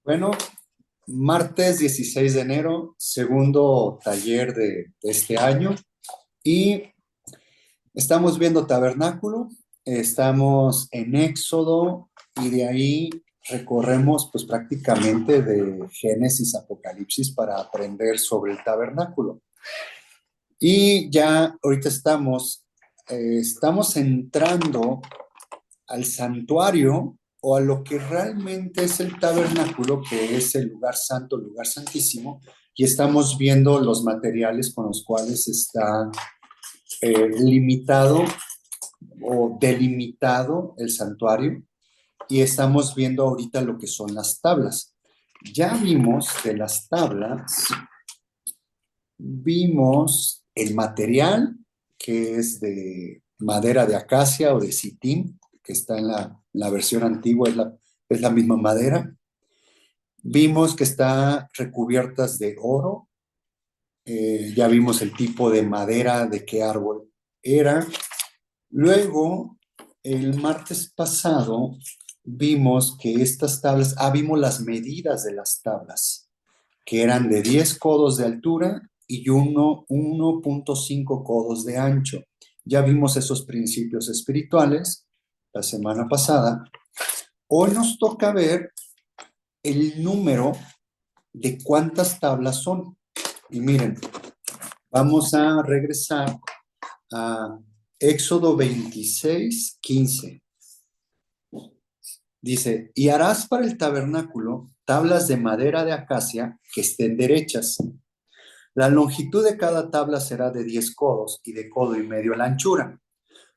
Bueno, martes 16 de enero, segundo taller de este año y estamos viendo tabernáculo, estamos en Éxodo y de ahí recorremos pues prácticamente de Génesis a Apocalipsis para aprender sobre el tabernáculo. Y ya ahorita estamos entrando al santuario o a lo que realmente es el tabernáculo, que es el lugar santo, el lugar santísimo, y estamos viendo los materiales con los cuales está limitado o delimitado el santuario, y estamos viendo ahorita lo que son las tablas. Ya vimos de las tablas, vimos el material, que es de madera de acacia o de sitín, que está en la versión antigua, es la misma madera. Vimos que está recubiertas de oro. Ya vimos el tipo de madera, de qué árbol era. Luego, el martes pasado, vimos que estas tablas, vimos las medidas de las tablas, que eran de 10 codos de altura y 1.5 codos de ancho. Ya vimos esos principios espirituales la semana pasada. Hoy nos toca ver el número de cuántas tablas son. Y miren, vamos a regresar a Éxodo 26:15. Dice, y harás para el tabernáculo tablas de madera de acacia que estén derechas. La longitud de cada tabla será de 10 codos y de codo y medio la anchura.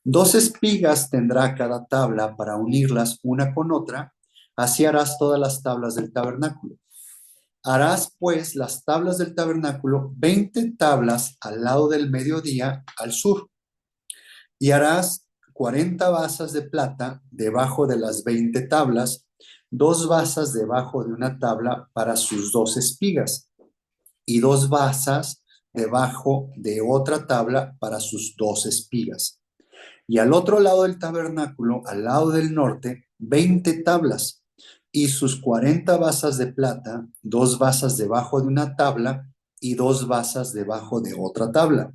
2 espigas tendrá cada tabla para unirlas una con otra. Así harás todas las tablas del tabernáculo. Harás pues las tablas del tabernáculo, 20 tablas al lado del mediodía al sur, y harás 40 basas de plata debajo de las 20 tablas, 2 basas debajo de una tabla para sus 2 espigas, y 2 basas debajo de otra tabla para sus 2 espigas. Y al otro lado del tabernáculo, al lado del norte, 20 tablas y sus 40 basas de plata, 2 basas debajo de una tabla y 2 basas debajo de otra tabla.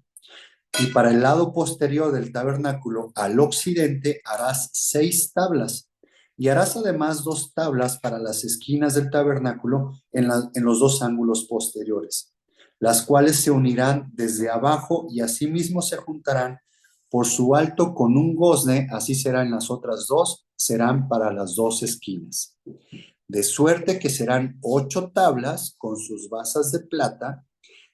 Y para el lado posterior del tabernáculo, al occidente, harás 6 tablas. Y harás además 2 tablas para las esquinas del tabernáculo en los 2 ángulos posteriores, las cuales se unirán desde abajo y asimismo se juntarán por su alto con un gozne, así serán las otras 2, serán para las 2 esquinas. De suerte que serán 8 tablas con sus basas de plata,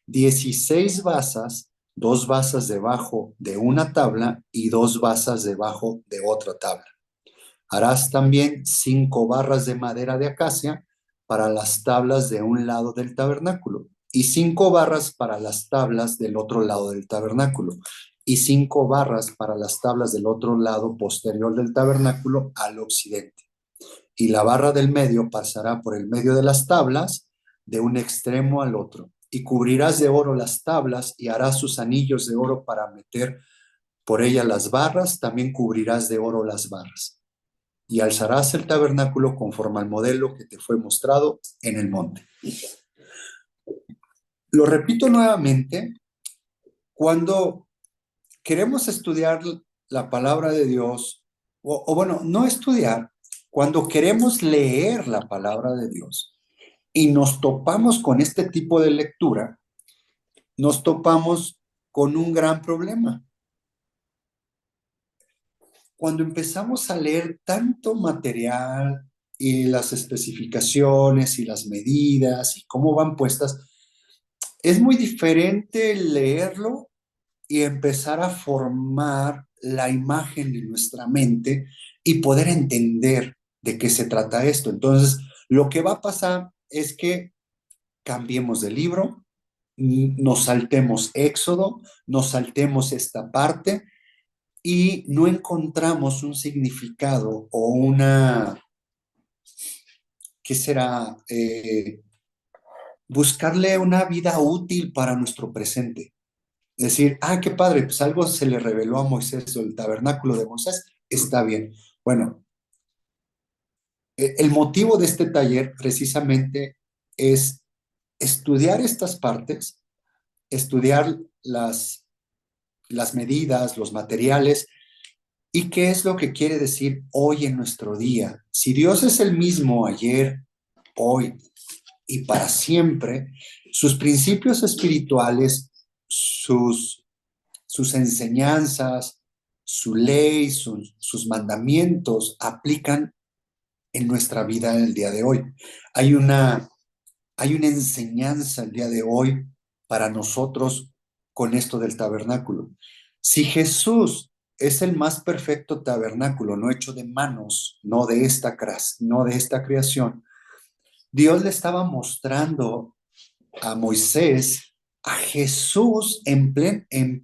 16 basas, 2 basas debajo de una tabla y 2 basas debajo de otra tabla. Harás también 5 barras de madera de acacia para las tablas de un lado del tabernáculo y 5 barras para las tablas del otro lado del tabernáculo y 5 barras para las tablas del otro lado posterior del tabernáculo al occidente. Y la barra del medio pasará por el medio de las tablas de un extremo al otro. Y cubrirás de oro las tablas y harás sus anillos de oro para meter por ellas las barras, también cubrirás de oro las barras. Y alzarás el tabernáculo conforme al modelo que te fue mostrado en el monte. Lo repito nuevamente, cuando queremos estudiar la palabra de Dios, o bueno, no estudiar, cuando queremos leer la palabra de Dios y nos topamos con este tipo de lectura, nos topamos con un gran problema. Cuando empezamos a leer tanto material y las especificaciones y las medidas y cómo van puestas, es muy diferente leerlo y empezar a formar la imagen en nuestra mente y poder entender de qué se trata esto. Entonces, lo que va a pasar es que cambiemos de libro, nos saltemos Éxodo, nos saltemos esta parte y no encontramos un significado o una, ¿qué será? Buscarle una vida útil para nuestro presente. Decir, qué padre, pues algo se le reveló a Moisés, o el tabernáculo de Moisés, está bien. Bueno, El motivo de este taller precisamente es estudiar estas partes, estudiar las medidas, los materiales y qué es lo que quiere decir hoy en nuestro día. Si Dios es el mismo ayer, hoy y para siempre, sus principios espirituales, sus enseñanzas, su ley, sus mandamientos aplican en nuestra vida el día de hoy. Hay una, hay una enseñanza el día de hoy para nosotros con esto del tabernáculo. Si Jesús es el más perfecto tabernáculo, no hecho de manos, no de esta creación, Dios le estaba mostrando a Moisés, a Jesús en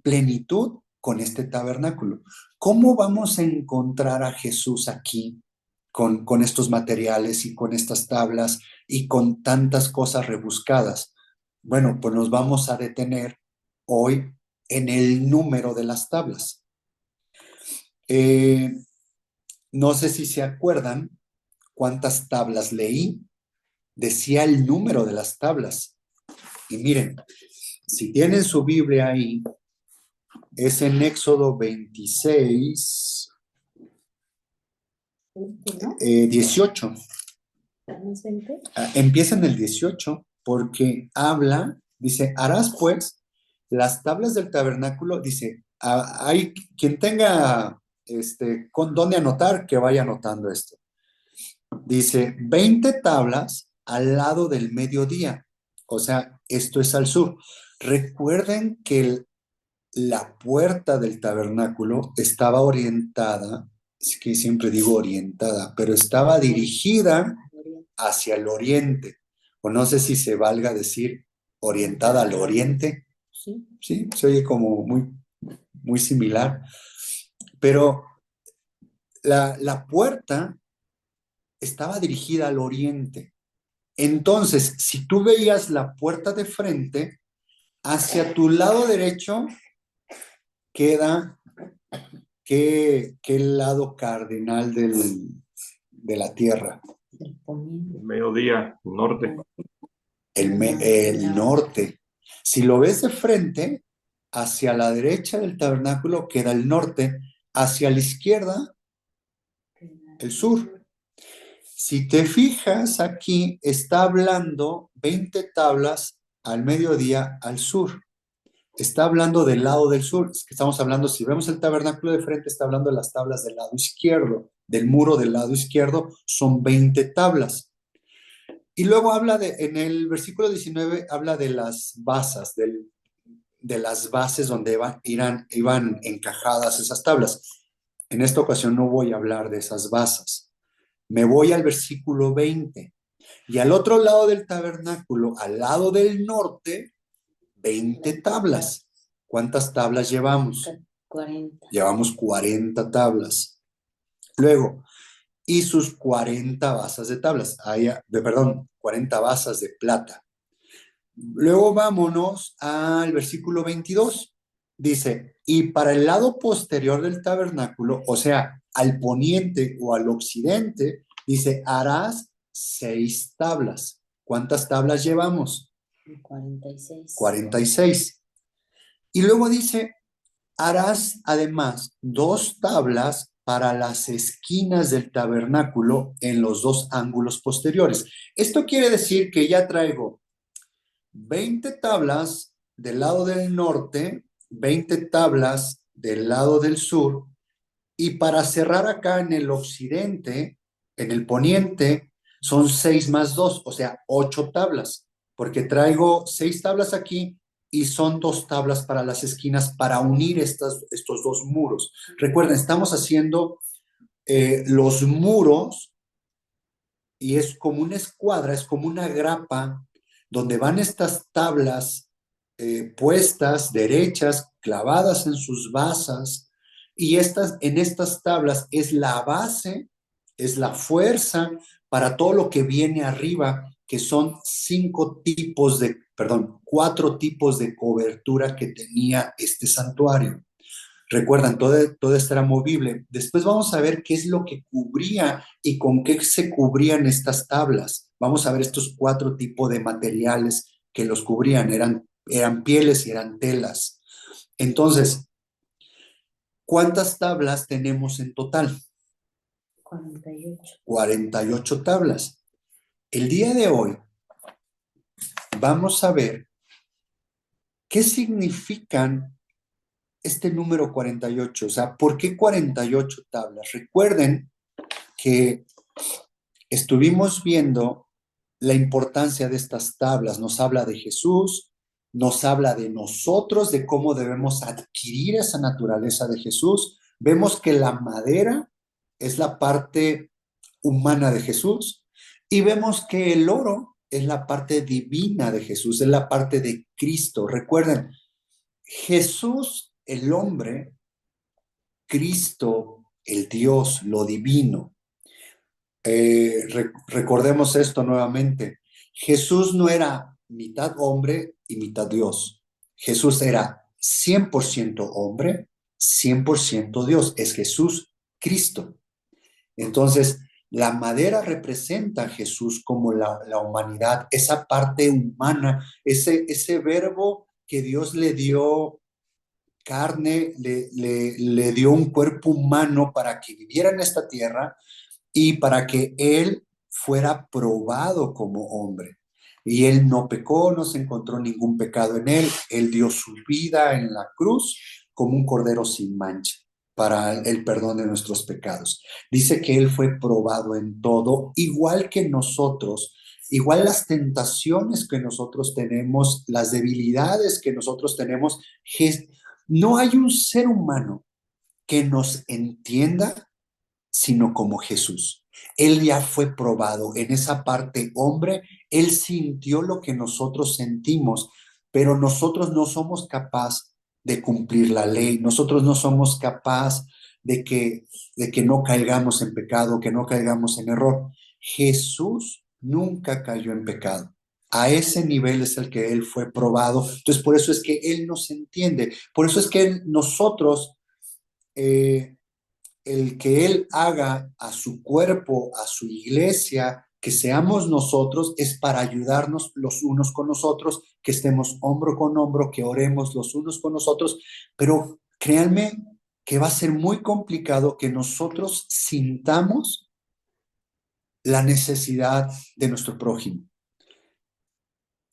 plenitud con este tabernáculo. ¿Cómo vamos a encontrar a Jesús aquí con estos materiales y con estas tablas y con tantas cosas rebuscadas? Bueno, pues nos vamos a detener hoy en el número de las tablas. Eh, no sé si se acuerdan cuántas tablas leí. Decía el número de las tablas. Y miren, si tienen su Biblia ahí, es en Éxodo 26, 18. Empieza en el 18 porque dice, harás pues las tablas del tabernáculo, dice, hay quien tenga con dónde anotar, que vaya anotando esto. Dice, 20 tablas al lado del mediodía, o sea, esto es al sur. Recuerden que la puerta del tabernáculo estaba orientada, es que siempre digo orientada, pero estaba dirigida hacia el oriente, o no sé si se valga decir orientada al oriente, sí, se oye como muy similar, pero la puerta estaba dirigida al oriente. Entonces, si tú veías la puerta de frente, hacia tu lado derecho queda ¿qué lado cardinal de la Tierra? Mediodía, norte. El norte. Si lo ves de frente, hacia la derecha del tabernáculo queda el norte, hacia la izquierda, el sur. Si te fijas aquí, está hablando 20 tablas al mediodía al sur. Está hablando del lado del sur. Es que estamos hablando, si vemos el tabernáculo de frente, está hablando de las tablas del lado izquierdo. Del muro del lado izquierdo son 20 tablas. Y luego en el versículo 19, habla de las basas, de las bases donde iban encajadas esas tablas. En esta ocasión no voy a hablar de esas basas. Me voy al versículo 20. Y al otro lado del tabernáculo, al lado del norte, 20 tablas. ¿Cuántas tablas llevamos? 40. Llevamos 40 tablas. Luego, y sus 40 basas de tablas. Perdón, 40 basas de plata. Luego vámonos al versículo 22. Dice, y para el lado posterior del tabernáculo, o sea, al poniente o al occidente, dice, harás 6 tablas. ¿Cuántas tablas llevamos? 46. 46. Y luego dice, harás además 2 tablas para las esquinas del tabernáculo en los 2 ángulos posteriores. Esto quiere decir que ya traigo 20 tablas del lado del norte, 20 tablas del lado del sur, y para cerrar acá en el occidente, en el poniente, son 6 más 2, o sea, 8 tablas, porque traigo 6 tablas aquí y son 2 tablas para las esquinas para unir estos 2 muros. Recuerden, estamos haciendo los muros y es como una escuadra, es como una grapa donde van estas tablas puestas, derechas, clavadas en sus basas, y en estas tablas es la base, es la fuerza para todo lo que viene arriba, que son 4 tipos de cobertura que tenía este santuario. Recuerdan, todo esto era movible. Después vamos a ver qué es lo que cubría y con qué se cubrían estas tablas. Vamos a ver estos 4 tipos de materiales que los cubrían. Eran pieles y eran telas. Entonces, ¿cuántas tablas tenemos en total? 48. 48 tablas. El día de hoy vamos a ver qué significan este número 48. O sea, ¿por qué 48 tablas? Recuerden que estuvimos viendo la importancia de estas tablas. Nos habla de Jesús, nos habla de nosotros, de cómo debemos adquirir esa naturaleza de Jesús. Vemos que la madera es la parte humana de Jesús y vemos que el oro es la parte divina de Jesús, es la parte de Cristo. Recuerden, Jesús, el hombre, Cristo, el Dios, lo divino. Recordemos esto nuevamente. Jesús no era mitad hombre y mitad Dios. Jesús era 100% hombre, 100% Dios. Es Jesús Cristo. Entonces, la madera representa a Jesús como la humanidad, esa parte humana, ese verbo que Dios le dio carne, le dio un cuerpo humano para que viviera en esta tierra y para que él fuera probado como hombre. Y él no pecó, no se encontró ningún pecado en él. Él dio su vida en la cruz como un cordero sin mancha para el perdón de nuestros pecados. Dice que él fue probado en todo, igual que nosotros, igual las tentaciones que nosotros tenemos, las debilidades que nosotros tenemos. No hay un ser humano que nos entienda sino como Jesús. Él ya fue probado en esa parte hombre, él sintió lo que nosotros sentimos, pero nosotros no somos capaces de cumplir la ley, nosotros no somos capaces de que no caigamos en pecado, que no caigamos en error. Jesús nunca cayó en pecado. A ese nivel es el que él fue probado. Entonces, por eso es que él nos entiende. Por eso es que nosotros, el que él haga a su cuerpo, a su iglesia, que seamos nosotros, es para ayudarnos los unos con los otros, que estemos hombro con hombro, que oremos los unos con nosotros, pero créanme que va a ser muy complicado que nosotros sintamos la necesidad de nuestro prójimo.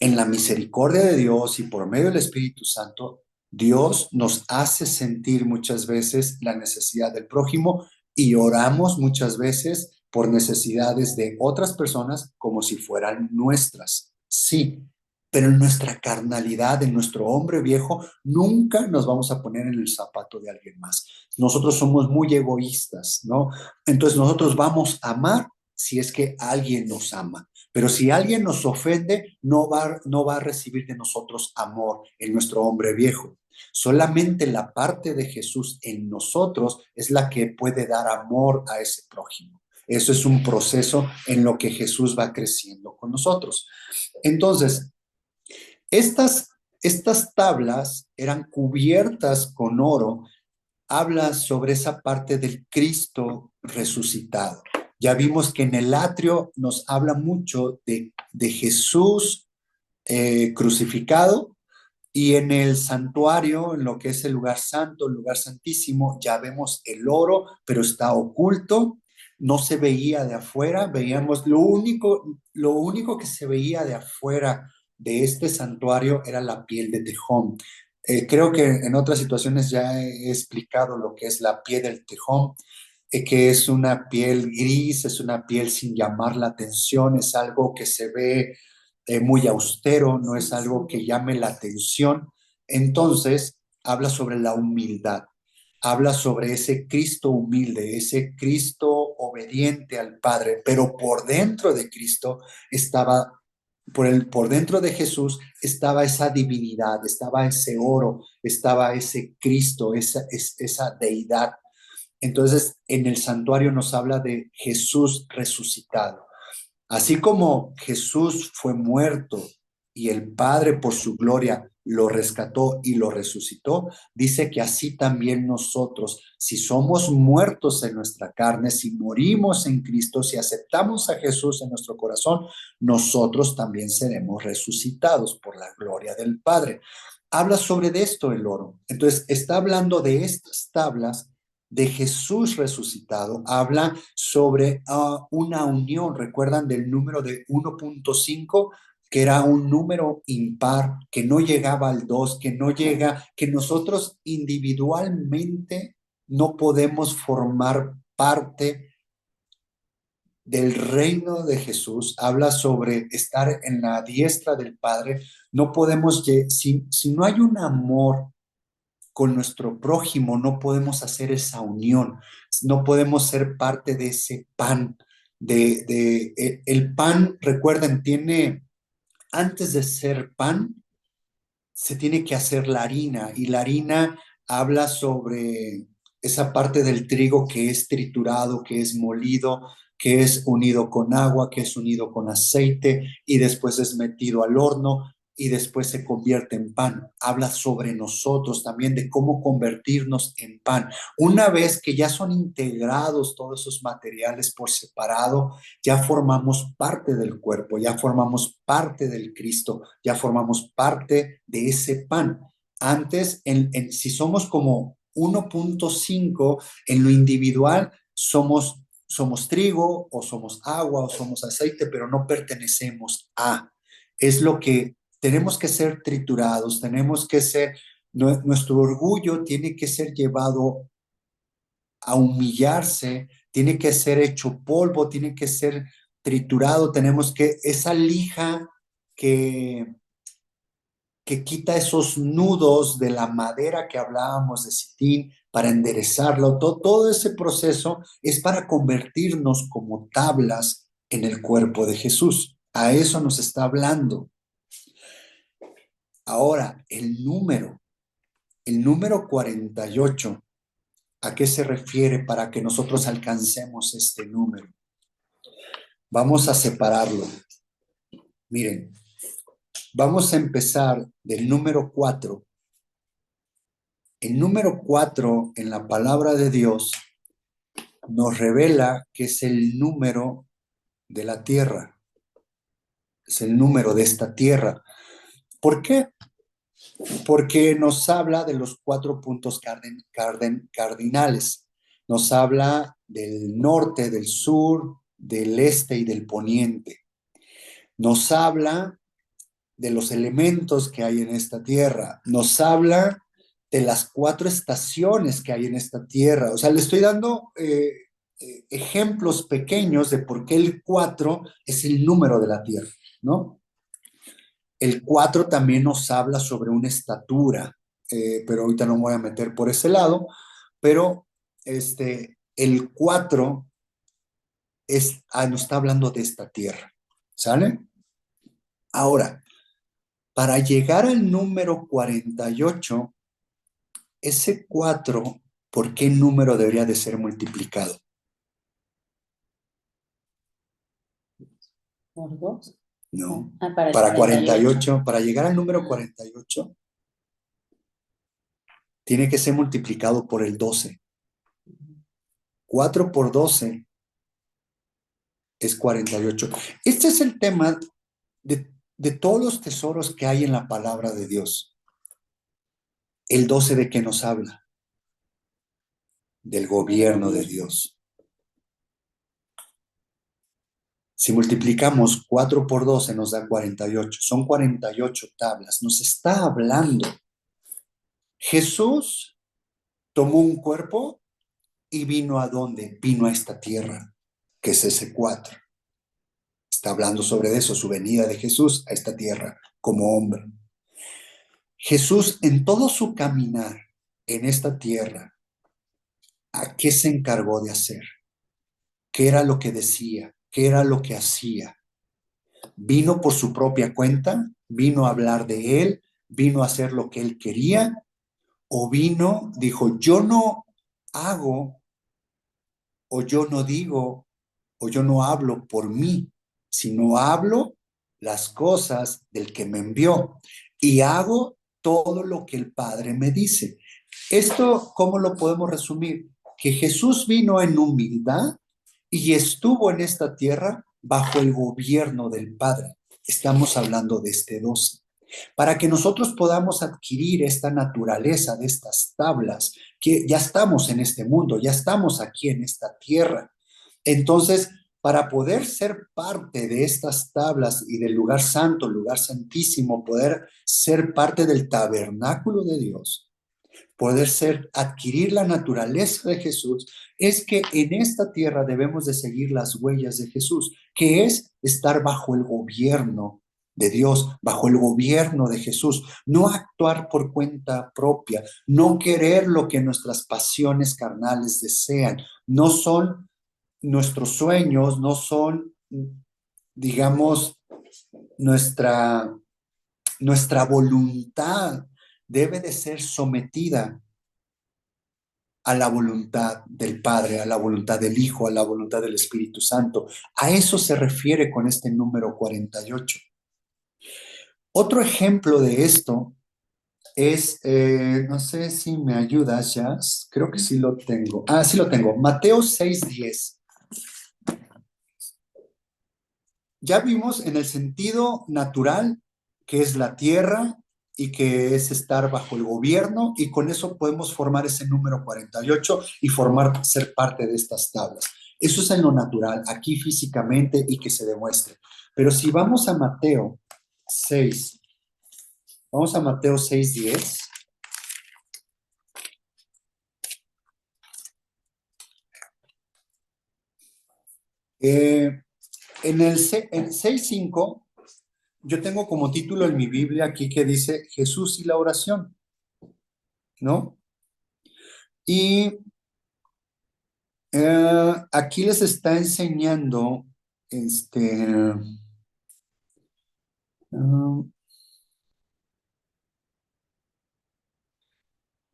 En la misericordia de Dios y por medio del Espíritu Santo, Dios nos hace sentir muchas veces la necesidad del prójimo y oramos muchas veces por necesidades de otras personas como si fueran nuestras. Sí, pero en nuestra carnalidad, en nuestro hombre viejo, nunca nos vamos a poner en el zapato de alguien más. Nosotros somos muy egoístas, ¿no? Entonces nosotros vamos a amar si es que alguien nos ama. Pero si alguien nos ofende, no va a recibir de nosotros amor en nuestro hombre viejo. Solamente la parte de Jesús en nosotros es la que puede dar amor a ese prójimo. Eso es un proceso en lo que Jesús va creciendo con nosotros. Entonces, estas tablas eran cubiertas con oro. Habla sobre esa parte del Cristo resucitado. Ya vimos que en el atrio nos habla mucho de Jesús crucificado, y en el santuario, en lo que es el lugar santo, el lugar santísimo, ya vemos el oro, pero está oculto, no se veía de afuera, veíamos lo único que se veía de afuera de este santuario era la piel de tejón. Creo que en otras situaciones ya he explicado lo que es la piel del tejón, que es una piel gris, es una piel sin llamar la atención, es algo que se ve muy austero, no es algo que llame la atención. Entonces, habla sobre la humildad, habla sobre ese Cristo humilde, ese Cristo obediente al Padre, pero por dentro de Cristo estaba, por dentro de Jesús estaba esa divinidad, estaba ese oro, estaba ese Cristo, esa deidad. Entonces, en el santuario nos habla de Jesús resucitado. Así como Jesús fue muerto y el Padre por su gloria lo rescató y lo resucitó, dice que así también nosotros, si somos muertos en nuestra carne, si morimos en Cristo, si aceptamos a Jesús en nuestro corazón, nosotros también seremos resucitados por la gloria del Padre. Habla sobre esto el oro. Entonces, está hablando de estas tablas de Jesús resucitado, habla sobre una unión. ¿Recuerdan del número de 1.5? Que era un número impar, que no llegaba al 2, que no llega, que nosotros individualmente no podemos formar parte del reino de Jesús. Habla sobre estar en la diestra del Padre. No podemos, si no hay un amor con nuestro prójimo, no podemos hacer esa unión, no podemos ser parte de ese pan. El pan, recuerden, antes de ser pan, se tiene que hacer la harina, y la harina habla sobre esa parte del trigo que es triturado, que es molido, que es unido con agua, que es unido con aceite y después es metido al horno y después se convierte en pan. Habla sobre nosotros también, de cómo convertirnos en pan. Una vez que ya son integrados todos esos materiales por separado, ya formamos parte del cuerpo, ya formamos parte del Cristo, ya formamos parte de ese pan. Antes, si somos como 1.5 en lo individual, somos trigo o somos agua o somos aceite, pero no pertenecemos a. Es lo que tenemos que ser triturados, tenemos que ser, nuestro orgullo tiene que ser llevado a humillarse, tiene que ser hecho polvo, tiene que ser triturado, tenemos que, esa lija que, que quita esos nudos de la madera que hablábamos de Sitín para enderezarlo, todo ese proceso es para convertirnos como tablas en el cuerpo de Jesús. A eso nos está hablando. Ahora, el número 48, ¿a qué se refiere para que nosotros alcancemos este número? Vamos a separarlo. Miren, vamos a empezar del número 4. El número 4 en la palabra de Dios nos revela que es el número de la tierra. Es el número de esta tierra. ¿Por qué? Porque nos habla de los 4 puntos cardinales. Nos habla del norte, del sur, del este y del poniente. Nos habla de los elementos que hay en esta tierra. Nos habla de las 4 estaciones que hay en esta tierra. O sea, le estoy dando ejemplos pequeños de por qué el 4 es el número de la tierra, ¿no? El 4 también nos habla sobre una estatura, pero ahorita no me voy a meter por ese lado, pero el 4 nos está hablando de esta tierra, ¿sale? Ahora, para llegar al número 48, ese 4, ¿por qué número debería de ser multiplicado? ¿Por 2? No. Para 48, para llegar al número 48, tiene que ser multiplicado por el 12. 4 por 12 es 48. Este es el tema de todos los tesoros que hay en la palabra de Dios. El 12, ¿de qué nos habla? Del gobierno de Dios. Si multiplicamos 4 por 12 nos da 48. Son 48 tablas. Nos está hablando. Jesús tomó un cuerpo y vino ¿a dónde? Vino a esta tierra, que es ese 4. Está hablando sobre eso, su venida de Jesús a esta tierra como hombre. Jesús, en todo su caminar en esta tierra, ¿a qué se encargó de hacer? ¿Qué era lo que decía? ¿Qué era lo que hacía? ¿Vino por su propia cuenta? ¿Vino a hablar de él? ¿Vino a hacer lo que él quería? ¿O dijo, yo no hago, o yo no digo, o yo no hablo por mí, sino hablo las cosas del que me envió y hago todo lo que el Padre me dice. Esto, ¿cómo lo podemos resumir? Que Jesús vino en humildad y estuvo en esta tierra bajo el gobierno del Padre. Estamos hablando de este 12. Para que nosotros podamos adquirir esta naturaleza de estas tablas, que ya estamos en este mundo, ya estamos aquí en esta tierra. Entonces, para poder ser parte de estas tablas y del lugar santo, lugar santísimo, poder ser parte del tabernáculo de Dios, poder adquirir la naturaleza de Jesús, es que en esta tierra debemos de seguir las huellas de Jesús, que es estar bajo el gobierno de Dios, bajo el gobierno de Jesús, no actuar por cuenta propia, no querer lo que nuestras pasiones carnales desean, no son nuestros sueños, no son, digamos, nuestra voluntad debe de ser sometida a la voluntad del Padre, a la voluntad del Hijo, a la voluntad del Espíritu Santo. A eso se refiere con este número 48. Otro ejemplo de esto es, no sé si me ayudas, Jazz, creo que sí lo tengo. Ah, sí lo tengo. Mateo 6:10. Ya vimos en el sentido natural que es la tierra y que es estar bajo el gobierno, y con eso podemos formar ese número 48 y ser parte de estas tablas. Eso es en lo natural, aquí físicamente, y que se demuestre. Pero si vamos a Mateo 6, vamos a Mateo 6:10. En el 6:5, yo tengo como título en mi Biblia aquí que dice Jesús y la oración, ¿no? Y aquí les está enseñando,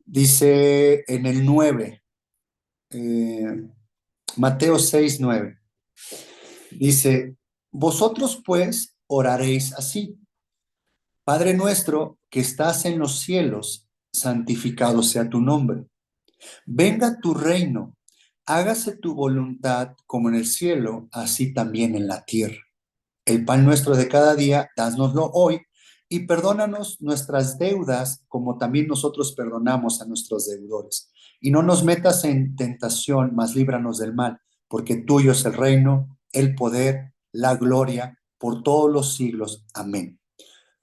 dice en el 9, Mateo 6:9, dice, vosotros pues oraréis así: Padre nuestro que estás en los cielos, santificado sea tu nombre. Venga tu reino, hágase tu voluntad como en el cielo, así también en la tierra. El pan nuestro de cada día, dánoslo hoy, y perdónanos nuestras deudas, como también nosotros perdonamos a nuestros deudores. Y no nos metas en tentación, mas líbranos del mal, porque tuyo es el reino, el poder, la gloria, por todos los siglos. Amén.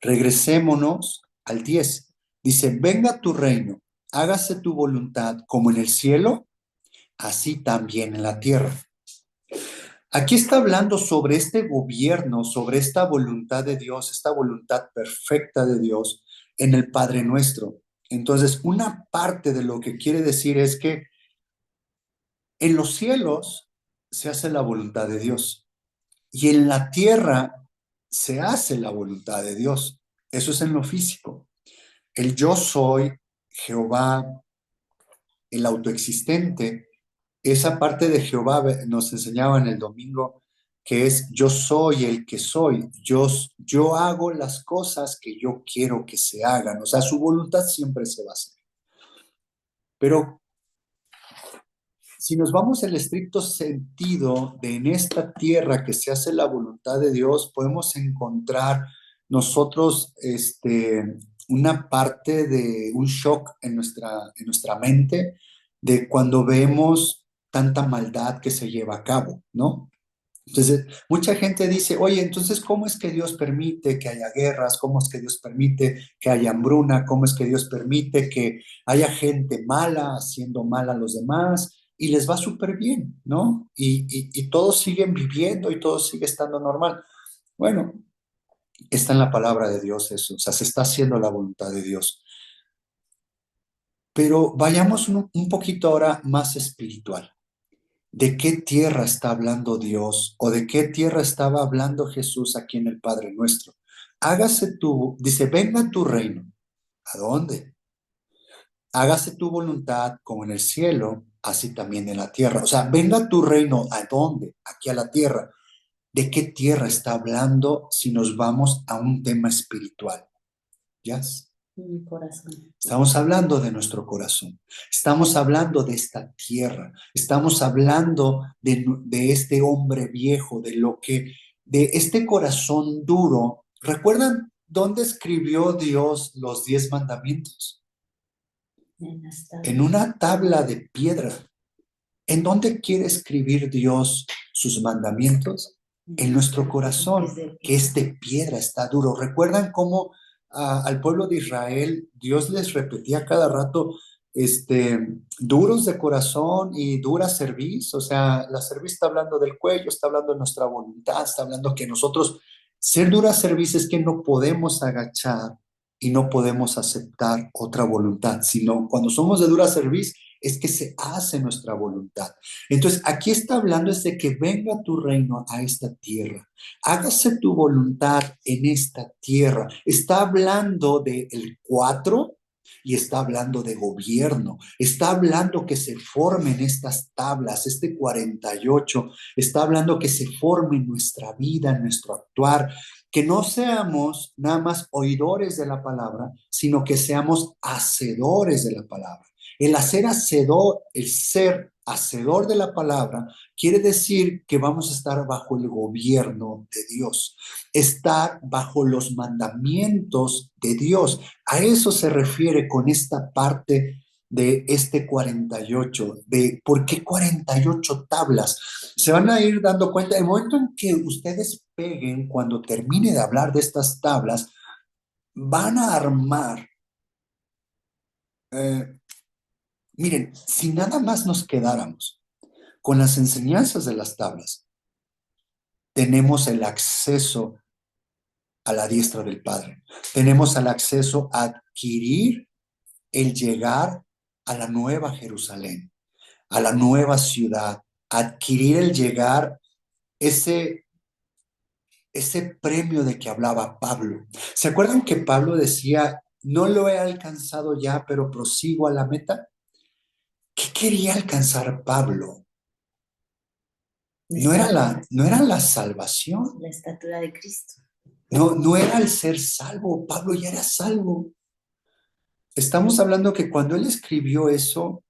Regresémonos al 10. Dice, venga tu reino, hágase tu voluntad como en el cielo, así también en la tierra. Aquí está hablando sobre este gobierno, sobre esta voluntad de Dios, esta voluntad perfecta de Dios en el Padre Nuestro. Entonces, una parte de lo que quiere decir es que en los cielos se hace la voluntad de Dios y en la tierra se hace la voluntad de Dios. Eso es en lo físico. El yo soy, Jehová, el autoexistente, esa parte de Jehová nos enseñaba en el domingo, que es yo soy el que soy, yo hago las cosas que yo quiero que se hagan, o sea, su voluntad siempre se va a hacer. Pero si nos vamos al estricto sentido de en esta tierra que se hace la voluntad de Dios, podemos encontrar nosotros una parte de un shock en nuestra mente de cuando vemos tanta maldad que se lleva a cabo, ¿no? Entonces, mucha gente dice, oye, entonces, ¿cómo es que Dios permite que haya guerras? ¿Cómo es que Dios permite que haya hambruna? ¿Cómo es que Dios permite que haya gente mala haciendo mal a los demás? Y les va súper bien, ¿no? Y todos siguen viviendo y todo sigue estando normal. Bueno, está en la palabra de Dios eso, o sea, se está haciendo la voluntad de Dios. Pero vayamos un poquito ahora más espiritual. ¿De qué tierra está hablando Dios o de qué tierra estaba hablando Jesús aquí en el Padre Nuestro? Dice, venga tu reino. ¿A dónde? Hágase tu voluntad como en el cielo, así también en la tierra. O sea, venga tu reino. ¿A dónde? Aquí a la tierra. ¿De qué tierra está hablando si nos vamos a un tema espiritual? ¿Ya? Mi corazón. Estamos hablando de nuestro corazón. Estamos hablando de esta tierra. Estamos hablando de este hombre viejo, de este corazón duro. ¿Recuerdan dónde escribió Dios los 10 mandamientos? En una tabla de piedra. ¿En dónde quiere escribir Dios sus mandamientos? En nuestro corazón, que es de piedra, está duro. ¿Recuerdan cómo al pueblo de Israel Dios les repetía cada rato, duros de corazón y dura cerviz? O sea, la cerviz está hablando del cuello, está hablando de nuestra voluntad, está hablando que nosotros, ser dura cerviz es que no podemos agachar y no podemos aceptar otra voluntad, sino cuando somos de dura cerviz, es que se hace nuestra voluntad. Entonces, aquí está hablando es de que venga tu reino a esta tierra. Hágase tu voluntad en esta tierra. Está hablando del 4 y está hablando de gobierno. Está hablando que se formen estas tablas, este 48. Está hablando que se forme nuestra vida, nuestro actuar. Que no seamos nada más oidores de la palabra, sino que seamos hacedores de la palabra. El ser hacedor de la palabra quiere decir que vamos a estar bajo el gobierno de Dios, estar bajo los mandamientos de Dios. A eso se refiere con esta parte de este 48, de por qué 48 tablas. Se van a ir dando cuenta, el momento en que ustedes peguen, cuando termine de hablar de estas tablas, van a armar miren, si nada más nos quedáramos con las enseñanzas de las tablas, tenemos el acceso a la diestra del Padre. Tenemos el acceso a adquirir el llegar a la nueva Jerusalén, a la nueva ciudad, adquirir el llegar ese premio de que hablaba Pablo. ¿Se acuerdan que Pablo decía, no lo he alcanzado ya, pero prosigo a la meta? ¿Qué quería alcanzar Pablo? No era la salvación. La estatura de Cristo. No era el ser salvo. Pablo ya era salvo. Estamos hablando que cuando él escribió eso,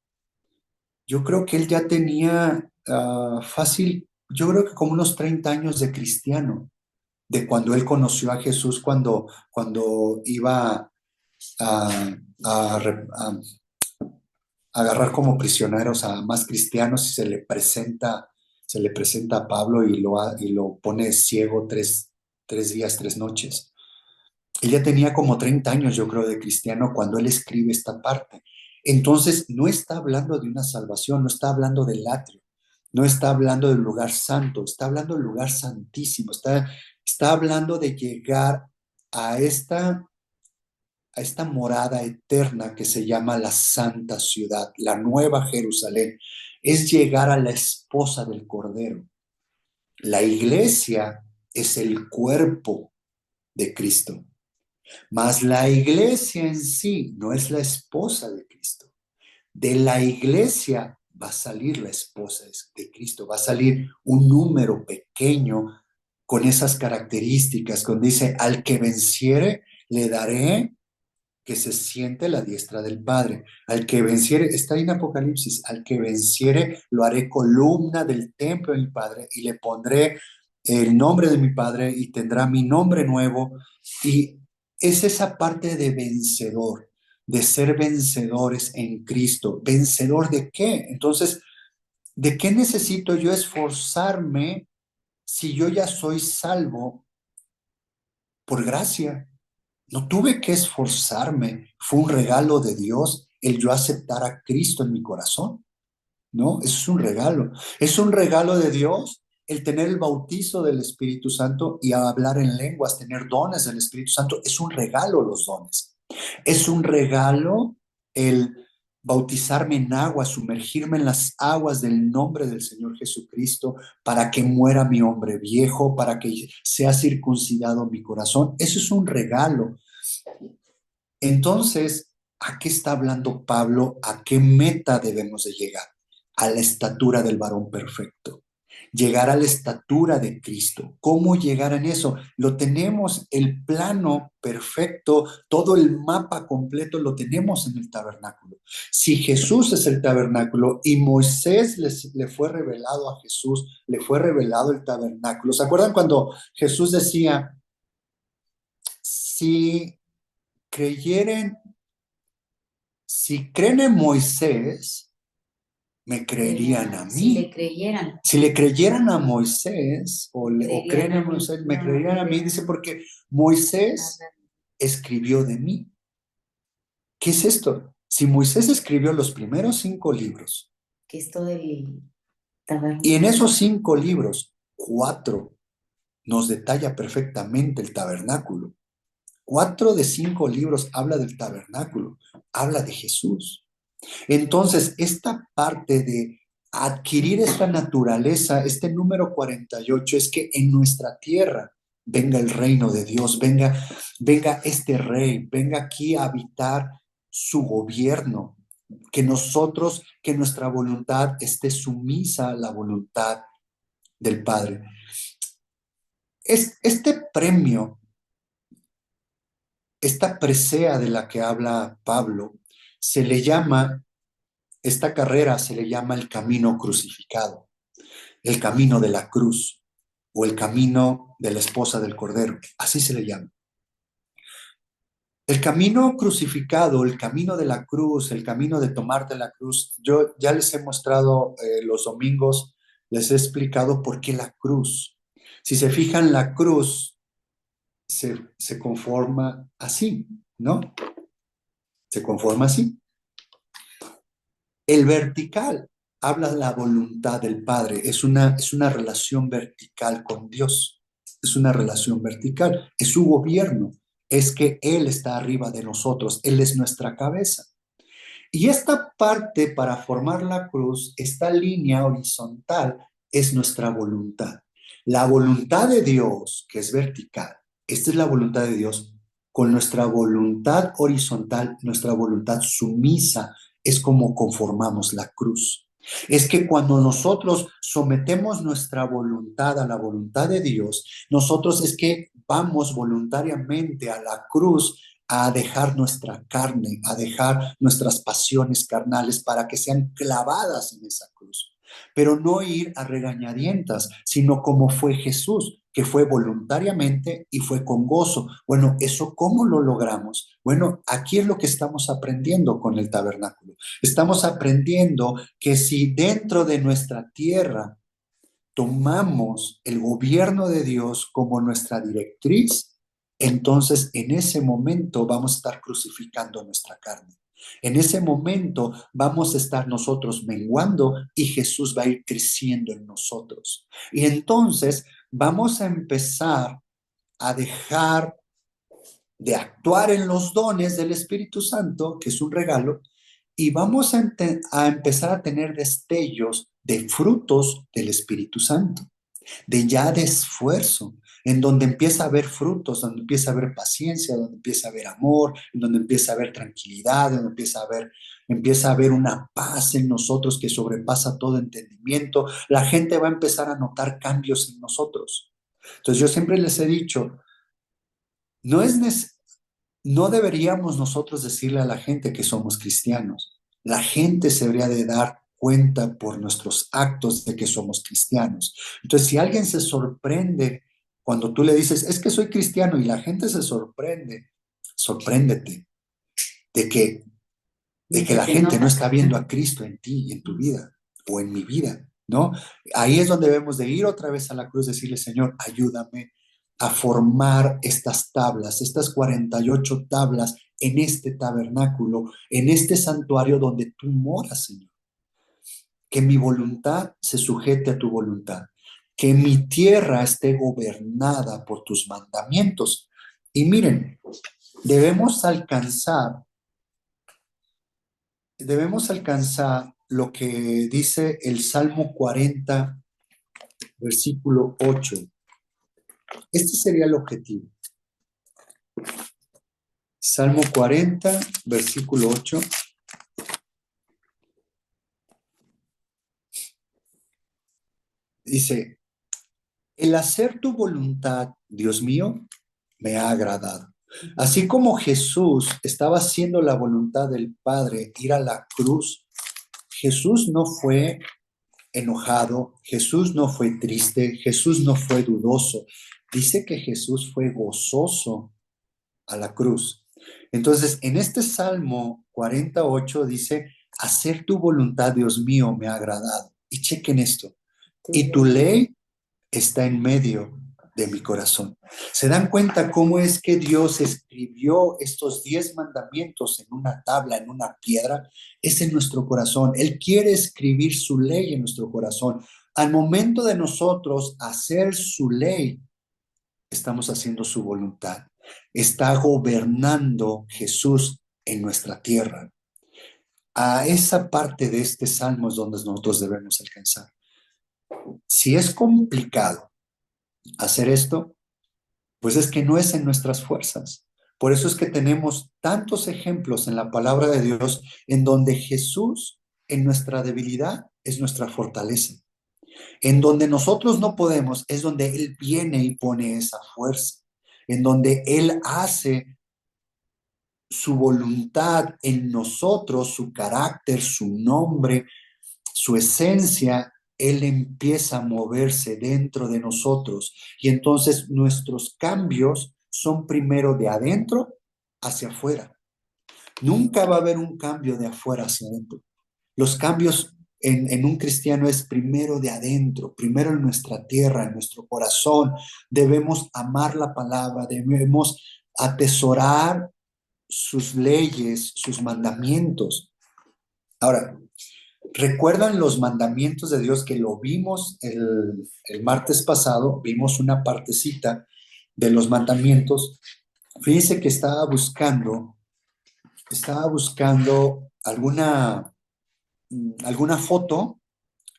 yo creo que él ya tenía fácil, yo creo que como unos 30 años de cristiano, de cuando él conoció a Jesús, cuando iba a agarrar como prisioneros a más cristianos y se le presenta a Pablo y lo pone ciego tres días, 3 noches. Él ya tenía como 30 años, yo creo, de cristiano cuando él escribe esta parte. Entonces, no está hablando de una salvación, no está hablando del atrio, no está hablando del lugar santo, está hablando del lugar santísimo, está hablando de llegar a esta morada eterna que se llama la Santa Ciudad, la Nueva Jerusalén. Es llegar a la esposa del Cordero. La iglesia es el cuerpo de Cristo, mas la iglesia en sí no es la esposa de Cristo. De la iglesia va a salir la esposa de Cristo, va a salir un número pequeño con esas características, cuando dice, al que venciere, le daré que se siente la diestra del Padre. Al que venciere, está en Apocalipsis, al que venciere lo haré columna del templo de mi Padre y le pondré el nombre de mi Padre y tendrá mi nombre nuevo. Y es esa parte de vencedor, de ser vencedores en Cristo. ¿Vencedor de qué? Entonces, ¿de qué necesito yo esforzarme si yo ya soy salvo por gracia? No tuve que esforzarme, fue un regalo de Dios el yo aceptar a Cristo en mi corazón, ¿no? Eso es un regalo. Es un regalo de Dios el tener el bautizo del Espíritu Santo y hablar en lenguas, tener dones del Espíritu Santo. Es un regalo los dones. Es un regalo el bautizarme en agua, sumergirme en las aguas del nombre del Señor Jesucristo para que muera mi hombre viejo, para que sea circuncidado mi corazón. Eso es un regalo. Entonces, ¿a qué está hablando Pablo? ¿A qué meta debemos de llegar? A la estatura del varón perfecto. llegar a la estatura de Cristo. ¿Cómo llegar en eso? Lo tenemos, el plano perfecto, todo el mapa completo lo tenemos en el tabernáculo. Si Jesús es el tabernáculo y Moisés le fue revelado a Jesús, le fue revelado el tabernáculo. ¿Se acuerdan cuando Jesús decía, si creen en Moisés, me creerían a mí? Si le creyeran a Moisés o creen en Moisés, me creerían a mí. Dice, porque Moisés escribió de mí. ¿Qué es esto? Si Moisés escribió los primeros 5 libros, que es todo el tabernáculo, y en esos 5 libros, 4 nos detalla perfectamente el tabernáculo. 4 de 5 libros habla del tabernáculo, habla de Jesús. Entonces, esta parte de adquirir esta naturaleza, este número 48, es que en nuestra tierra venga el reino de Dios, venga este rey, venga aquí a habitar su gobierno, que nuestra voluntad esté sumisa a la voluntad del Padre. Este premio, esta presea de la que habla Pablo, esta carrera se le llama el camino crucificado, el camino de la cruz o el camino de la esposa del Cordero, así se le llama. El camino crucificado, el camino de la cruz, el camino de tomarte la cruz, yo ya les he mostrado los domingos, les he explicado por qué la cruz. Si se fijan, la cruz se conforma así, ¿no? Se conforma así. El vertical habla de la voluntad del Padre, es una relación vertical con Dios, es una relación vertical, es su gobierno, es que Él está arriba de nosotros, Él es nuestra cabeza. Y esta parte para formar la cruz, esta línea horizontal, es nuestra voluntad. La voluntad de Dios, que es vertical, esta es la voluntad de Dios, con nuestra voluntad horizontal, nuestra voluntad sumisa, es como conformamos la cruz. Es que cuando nosotros sometemos nuestra voluntad a la voluntad de Dios, nosotros es que vamos voluntariamente a la cruz a dejar nuestra carne, a dejar nuestras pasiones carnales para que sean clavadas en esa cruz. Pero no ir a regañadientas, sino como fue Jesús, que fue voluntariamente y fue con gozo. Bueno, ¿eso cómo lo logramos? Bueno, aquí es lo que estamos aprendiendo con el tabernáculo. Estamos aprendiendo que si dentro de nuestra tierra tomamos el gobierno de Dios como nuestra directriz, entonces en ese momento vamos a estar crucificando nuestra carne. En ese momento vamos a estar nosotros menguando y Jesús va a ir creciendo en nosotros. Y entonces vamos a empezar a dejar de actuar en los dones del Espíritu Santo, que es un regalo, y vamos a empezar a tener destellos de frutos del Espíritu Santo, de esfuerzo, en donde empieza a haber frutos, donde empieza a haber paciencia, donde empieza a haber amor, en donde empieza a haber tranquilidad, donde empieza a haber una paz en nosotros que sobrepasa todo entendimiento. La gente va a empezar a notar cambios en nosotros. Entonces yo siempre les he dicho, no deberíamos nosotros decirle a la gente que somos cristianos. La gente se debería de dar cuenta por nuestros actos de que somos cristianos. Entonces, si alguien se sorprende cuando tú le dices, es que soy cristiano, y la gente se sorprende, sorpréndete de que la gente no está viendo a Cristo en ti y en tu vida o en mi vida, ¿no? Ahí es donde debemos de ir otra vez a la cruz, decirle, Señor, ayúdame a formar estas tablas, estas 48 tablas en este tabernáculo, en este santuario donde tú moras, Señor. Que mi voluntad se sujete a tu voluntad, que mi tierra esté gobernada por tus mandamientos. Y miren, debemos alcanzar lo que dice el Salmo 40, versículo 8. Este sería el objetivo. Salmo 40, versículo 8. dice, el hacer tu voluntad, Dios mío, me ha agradado. Así como Jesús estaba haciendo la voluntad del Padre, ir a la cruz, Jesús no fue enojado, Jesús no fue triste, Jesús no fue dudoso. Dice que Jesús fue gozoso a la cruz. Entonces, en este Salmo 48 dice, hacer tu voluntad, Dios mío, me ha agradado. Y chequen esto. Y tu ley está en medio de mi corazón. ¿Se dan cuenta cómo es que Dios escribió estos 10 mandamientos en una tabla, en una piedra? Es en nuestro corazón. Él quiere escribir su ley en nuestro corazón. Al momento de nosotros hacer su ley, estamos haciendo su voluntad. Está gobernando Jesús en nuestra tierra. A esa parte de este salmo es donde nosotros debemos alcanzar. Si es complicado hacer esto, pues es que no es en nuestras fuerzas. Por eso es que tenemos tantos ejemplos en la palabra de Dios en donde Jesús, en nuestra debilidad, es nuestra fortaleza. En donde nosotros no podemos, es donde Él viene y pone esa fuerza. En donde Él hace su voluntad en nosotros, su carácter, su nombre, su esencia, Él empieza a moverse dentro de nosotros. Y entonces nuestros cambios son primero de adentro hacia afuera. Nunca va a haber un cambio de afuera hacia adentro. Los cambios en un cristiano es primero de adentro, primero en nuestra tierra, en nuestro corazón. Debemos amar la palabra, debemos atesorar sus leyes, sus mandamientos. Ahora, ¿recuerdan los mandamientos de Dios que lo vimos el martes pasado? Vimos una partecita de los mandamientos. Fíjense que estaba buscando alguna foto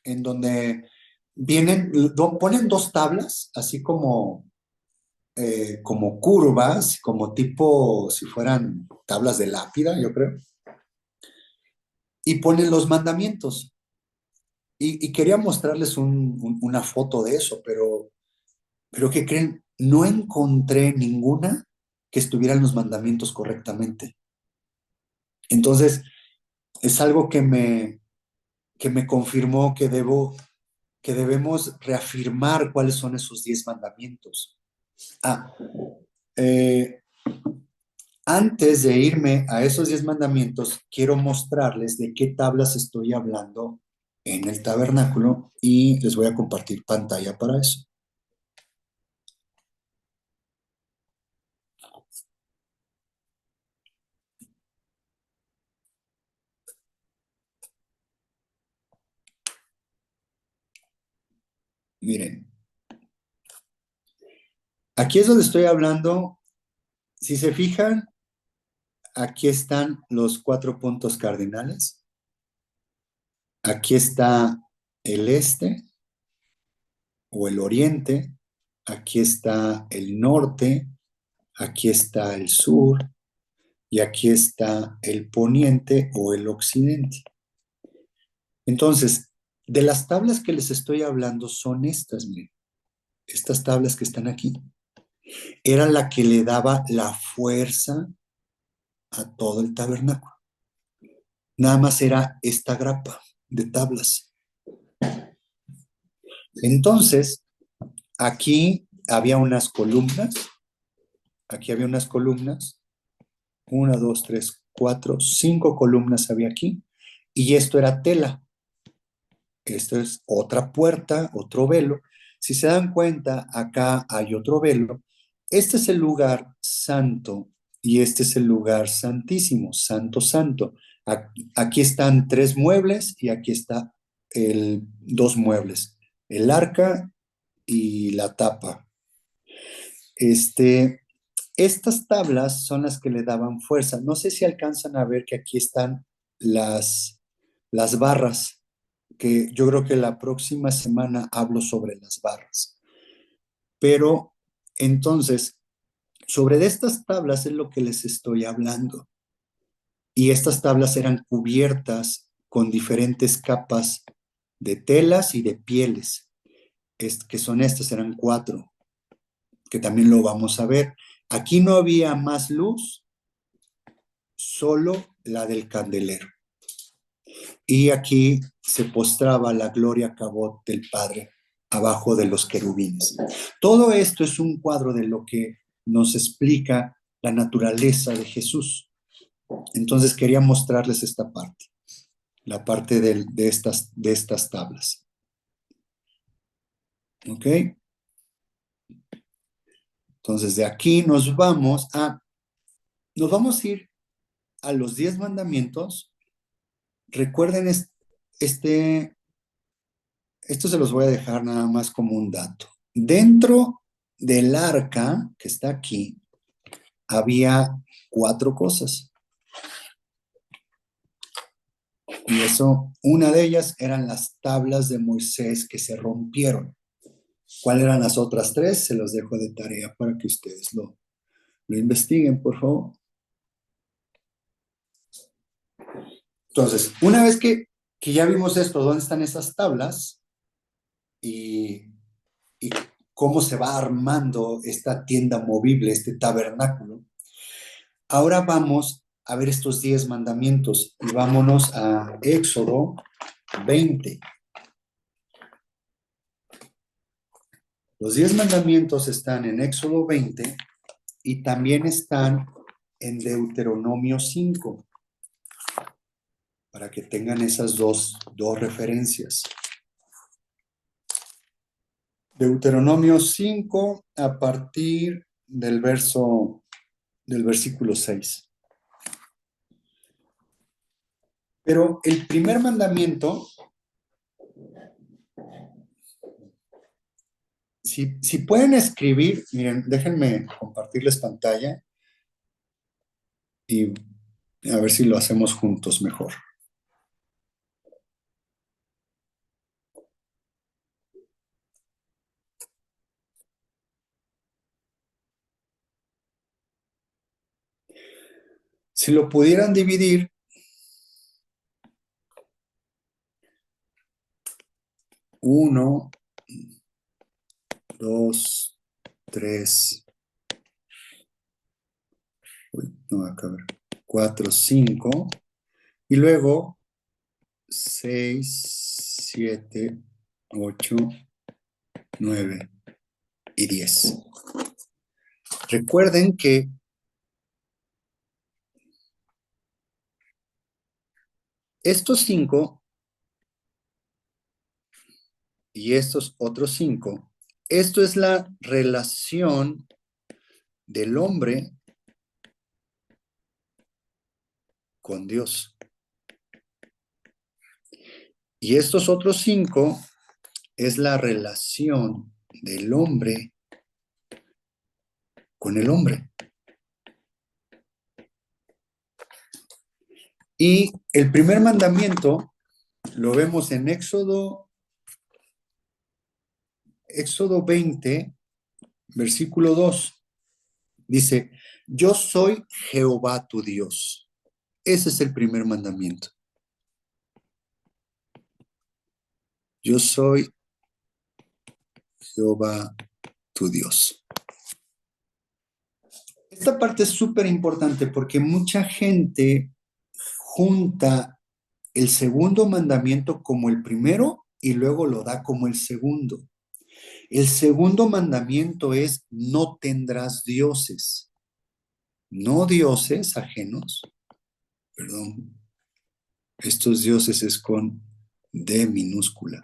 en donde ponen dos tablas, así como curvas, como tipo, si fueran tablas de lápida, yo creo, y ponen los mandamientos. Y quería mostrarles una foto de eso, pero ¿qué creen? No encontré ninguna que estuvieran los mandamientos correctamente. Entonces, es algo que me confirmó que debemos reafirmar cuáles son esos 10 mandamientos. Antes de irme a esos 10 mandamientos, quiero mostrarles de qué tablas estoy hablando en el tabernáculo y les voy a compartir pantalla para eso. Miren, aquí es donde estoy hablando. Si se fijan, aquí están los 4 puntos cardinales. Aquí está el este o el oriente. Aquí está el norte. Aquí está el sur. Y aquí está el poniente o el occidente. Entonces, de las tablas que les estoy hablando son estas, miren. Estas tablas que están aquí. Era la que le daba la fuerza a todo el tabernáculo. Nada más era esta grapa de tablas. Entonces, aquí había unas columnas. Aquí había unas columnas. 1, 2, 3, 4, 5 columnas había aquí. Y esto era tela. Esto es otra puerta, otro velo. Si se dan cuenta, acá hay otro velo. Este es el lugar santo y este es el lugar santísimo, santo, santo. Aquí están 3 muebles y aquí está 2 muebles, el arca y la tapa. Estas tablas son las que le daban fuerza. No sé si alcanzan a ver que aquí están las barras, que yo creo que la próxima semana hablo sobre las barras. Pero entonces, sobre estas tablas es lo que les estoy hablando. Y estas tablas eran cubiertas con diferentes capas de telas y de pieles. que son estas, eran 4, que también lo vamos a ver. Aquí no había más luz, solo la del candelero. Y aquí se postraba la gloria cabot del Padre abajo de los querubines. Todo esto es un cuadro de lo que nos explica la naturaleza de Jesús. Entonces quería mostrarles esta parte, la parte de estas tablas. ¿Ok? Entonces de aquí nos vamos a ir a los 10 mandamientos. Recuerden esto se los voy a dejar nada más como un dato. Dentro del arca que está aquí, había 4 cosas. Y una de ellas eran las tablas de Moisés que se rompieron. ¿Cuáles eran las otras 3? Se los dejo de tarea para que ustedes lo investiguen, por favor. Entonces, una vez que ya vimos esto, ¿dónde están esas tablas? Y cómo se va armando esta tienda movible, este tabernáculo. Ahora vamos a ver estos 10 mandamientos y vámonos a Éxodo 20. Los 10 mandamientos están en Éxodo 20 y también están en Deuteronomio 5, para que tengan esas dos referencias. Deuteronomio 5 a partir del versículo 6. Pero el primer mandamiento, si pueden escribir, miren, déjenme compartirles pantalla y a ver si lo hacemos juntos mejor. Si lo pudieran dividir, 1, 2, 3, no, acá, 4, 5, y luego 6, 7, 8, 9 y 10. Recuerden que estos 5 y estos otros 5, esto es la relación del hombre con Dios. Y estos otros 5 es la relación del hombre con el hombre. Y el primer mandamiento lo vemos en Éxodo 20, versículo 2. Dice, yo soy Jehová tu Dios. Ese es el primer mandamiento. Yo soy Jehová tu Dios. Esta parte es súper importante porque mucha gente junta el segundo mandamiento como el primero y luego lo da como el segundo. El segundo mandamiento es no tendrás dioses. No dioses ajenos. Perdón. Estos dioses es con D minúscula.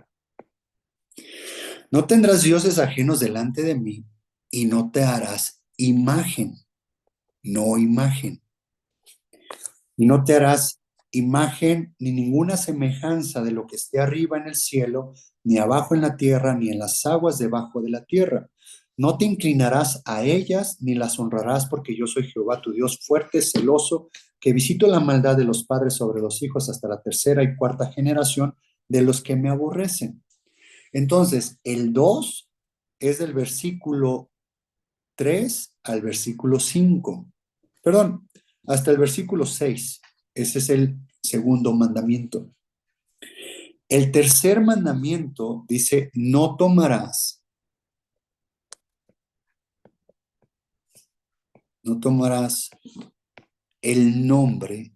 No tendrás dioses ajenos delante de mí y no te harás imagen. No imagen. Y no te harás imagen ni ninguna semejanza de lo que esté arriba en el cielo, ni abajo en la tierra, ni en las aguas debajo de la tierra. No te inclinarás a ellas, ni las honrarás, porque yo soy Jehová tu Dios, fuerte, celoso, que visito la maldad de los padres sobre los hijos hasta la 3ª y 4ª generación de los que me aborrecen. Entonces, el 2 es del versículo 3 al versículo 5. Perdón, hasta el versículo 6. Ese es el segundo mandamiento. El tercer mandamiento dice, no tomarás el nombre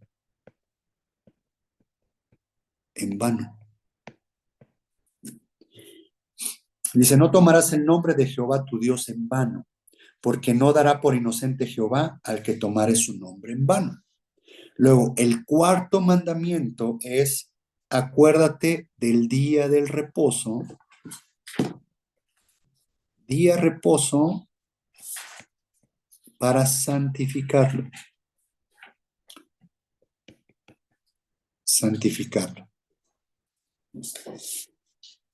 en vano. Dice, no tomarás el nombre de Jehová tu Dios en vano, porque no dará por inocente Jehová al que tomare su nombre en vano. Luego, el cuarto mandamiento es, acuérdate del día del reposo. Día reposo para santificarlo. Santificarlo.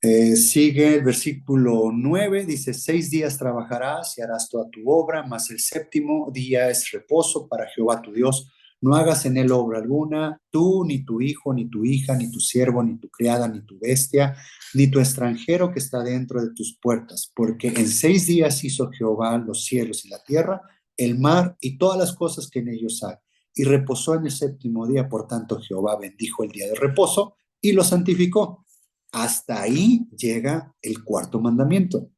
Sigue el versículo 9, dice, 6 días trabajarás y harás toda tu obra, mas el séptimo día es reposo para Jehová tu Dios. No hagas en él obra alguna, tú, ni tu hijo, ni tu hija, ni tu siervo, ni tu criada, ni tu bestia, ni tu extranjero que está dentro de tus puertas, porque en 6 días hizo Jehová los cielos y la tierra, el mar y todas las cosas que en ellos hay, y reposó en el séptimo día. Por tanto, Jehová bendijo el día de reposo y lo santificó. Hasta ahí llega el cuarto mandamiento.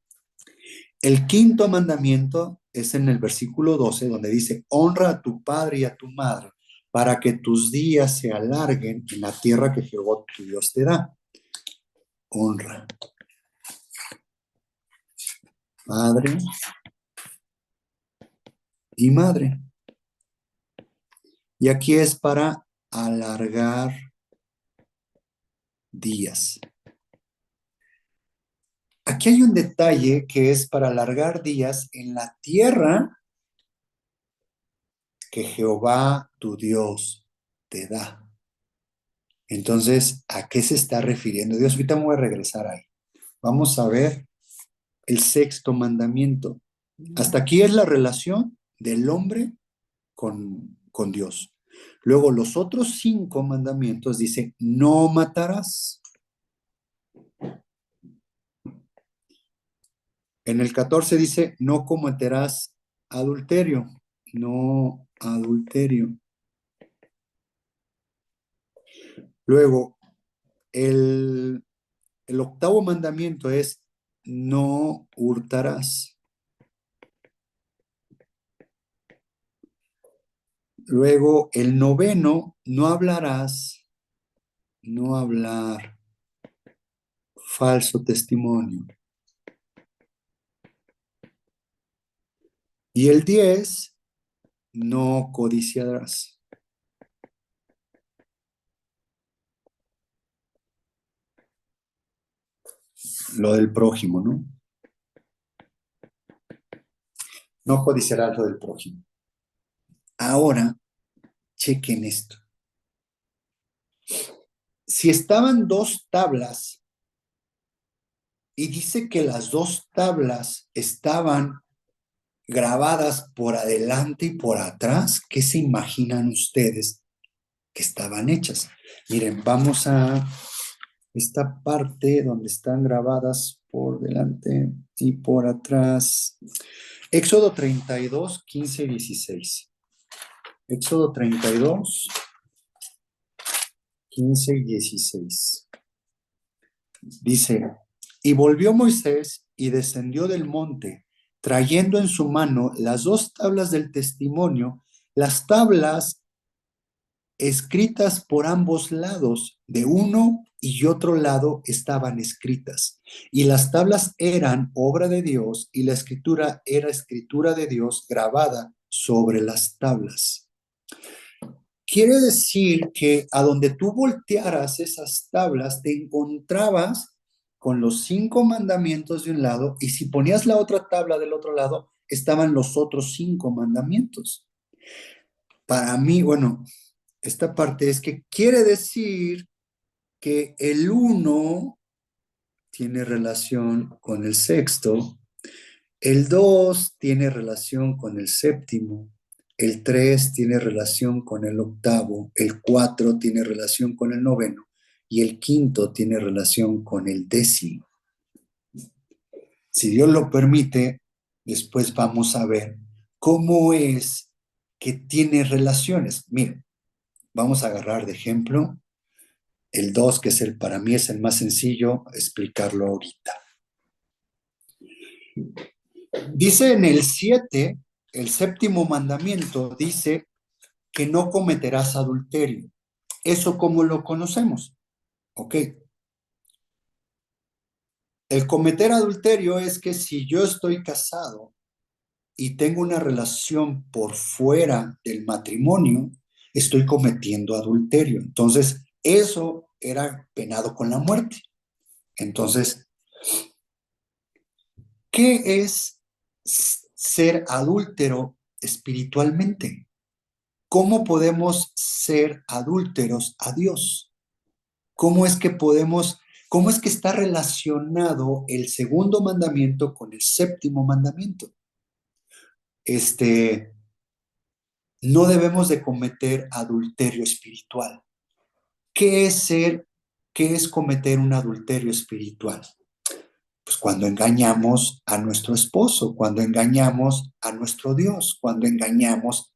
El quinto mandamiento es en el versículo 12, donde dice, honra a tu padre y a tu madre para que tus días se alarguen en la tierra que Jehová tu Dios te da. Honra. Padre y madre. Y aquí es para alargar días. Aquí hay un detalle que es para alargar días en la tierra que Jehová tu Dios te da. Entonces, ¿a qué se está refiriendo Dios? Ahorita me voy a regresar ahí. Vamos a ver el sexto mandamiento. Hasta aquí es la relación del hombre con Dios. Luego, los otros 5 mandamientos dicen, no matarás. En el 14 dice, no cometerás adulterio. No adulterio. Luego, el octavo mandamiento es, no hurtarás. Luego, el noveno, no hablarás, no hablar falso testimonio. Y el 10, no codiciarás. Lo del prójimo, ¿no? No codiciarás lo del prójimo. Ahora, chequen esto. Si estaban 2 tablas y dice que las 2 tablas estaban grabadas por adelante y por atrás, ¿qué se imaginan ustedes que estaban hechas? Miren, vamos a esta parte donde están grabadas por delante y por atrás. Éxodo 32, 15 y 16. Éxodo 32, 15 y 16. Dice, y volvió Moisés y descendió del monte, trayendo en su mano las 2 tablas del testimonio, las tablas escritas por ambos lados, de uno y otro lado estaban escritas. Y las tablas eran obra de Dios y la escritura era escritura de Dios grabada sobre las tablas. Quiere decir que a donde tú voltearas esas tablas te encontrabas con los 5 mandamientos de un lado y si ponías la otra tabla del otro lado estaban los otros 5 mandamientos. Para mí, bueno, esta parte es que quiere decir que el 1 tiene relación con el sexto, el 2 tiene relación con el séptimo, el 3 tiene relación con el octavo, el 4 tiene relación con el noveno y el 5 tiene relación con el 10º. Si Dios lo permite, después vamos a ver cómo es que tiene relaciones. Miren, vamos a agarrar de ejemplo el 2, que para mí es el más sencillo explicarlo ahorita. Dice en el 7, el séptimo mandamiento, dice que no cometerás adulterio. ¿Eso cómo lo conocemos? Ok. El cometer adulterio es que si yo estoy casado y tengo una relación por fuera del matrimonio, estoy cometiendo adulterio. Entonces, eso era penado con la muerte. Entonces, ¿qué es ser adúltero espiritualmente? ¿Cómo podemos ser adúlteros a Dios? ¿Cómo es que está relacionado el segundo mandamiento con el séptimo mandamiento? No debemos de cometer adulterio espiritual. ¿Qué es cometer un adulterio espiritual? Pues cuando engañamos a nuestro esposo, cuando engañamos a nuestro Dios, cuando engañamos,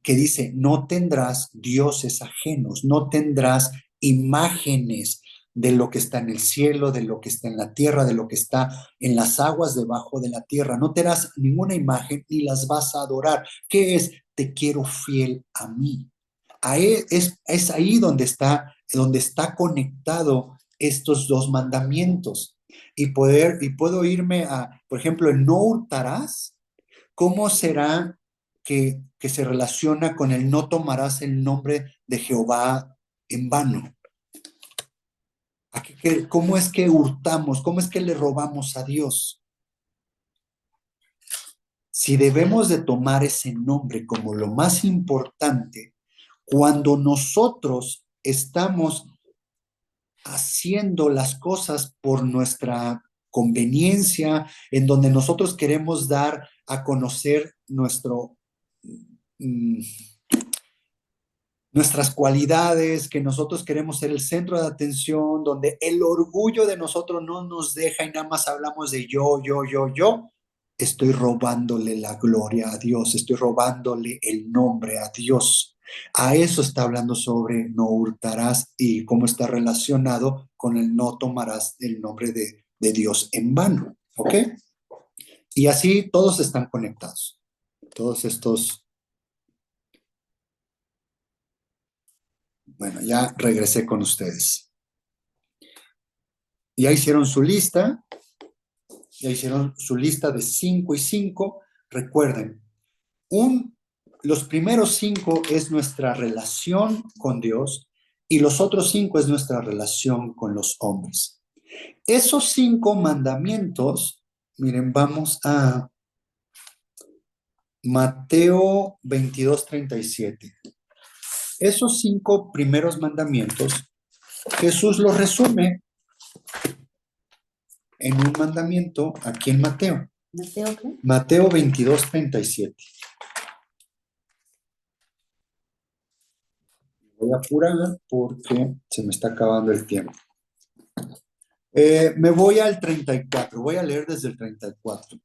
que dice, no tendrás dioses ajenos, no tendrás imágenes de lo que está en el cielo, de lo que está en la tierra, de lo que está en las aguas debajo de la tierra. No tendrás ninguna imagen ni las vas a adorar. ¿Qué es? Te quiero fiel a mí. Es ahí donde está conectado estos dos mandamientos. Y puedo irme a, por ejemplo, el no hurtarás. ¿Cómo será que se relaciona con el no tomarás el nombre de Jehová en vano? ¿Cómo es que hurtamos? ¿Cómo es que le robamos a Dios? Si debemos de tomar ese nombre como lo más importante, cuando nosotros estamos haciendo las cosas por nuestra conveniencia, en donde nosotros queremos dar a conocer nuestras cualidades, que nosotros queremos ser el centro de atención, donde el orgullo de nosotros no nos deja y nada más hablamos de yo, estoy robándole la gloria a Dios, estoy robándole el nombre a Dios. A eso está hablando sobre no hurtarás y cómo está relacionado con el no tomarás el nombre de Dios en vano, ¿ok? Y así todos están conectados, todos estos. Bueno, ya regresé con ustedes. Ya hicieron su lista de 5 y 5. Recuerden, los primeros 5 es nuestra relación con Dios y los otros 5 es nuestra relación con los hombres. Esos 5 mandamientos, miren, vamos a Mateo 22:37. Esos 5 primeros mandamientos, Jesús los resume en un mandamiento aquí en Mateo. ¿Mateo qué? Mateo 22:37. Voy a apurar porque se me está acabando el tiempo. Me voy al 34, voy a leer desde el 34.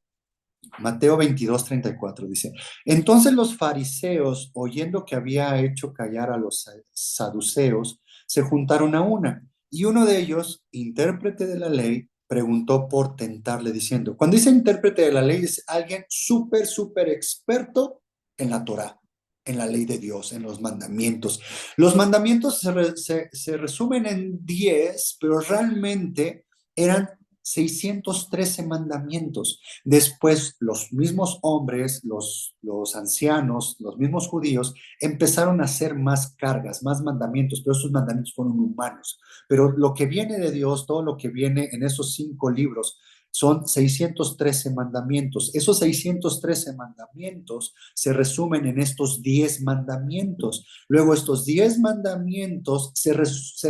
Mateo 22:34 dice, entonces los fariseos, oyendo que había hecho callar a los saduceos, se juntaron a una, y uno de ellos, intérprete de la ley, preguntó por tentarle diciendo, cuando dice intérprete de la ley es alguien súper experto en la Torá, en la ley de Dios, en los mandamientos. Los mandamientos se resumen en 10, pero realmente eran 613 mandamientos. Después, los mismos hombres, los ancianos, los mismos judíos, empezaron a hacer más cargas, más mandamientos, pero esos mandamientos fueron humanos. Pero lo que viene de Dios, todo lo que viene en esos 5 libros, son 613 mandamientos. Esos 613 mandamientos se resumen en estos 10 mandamientos. Luego estos 10 mandamientos se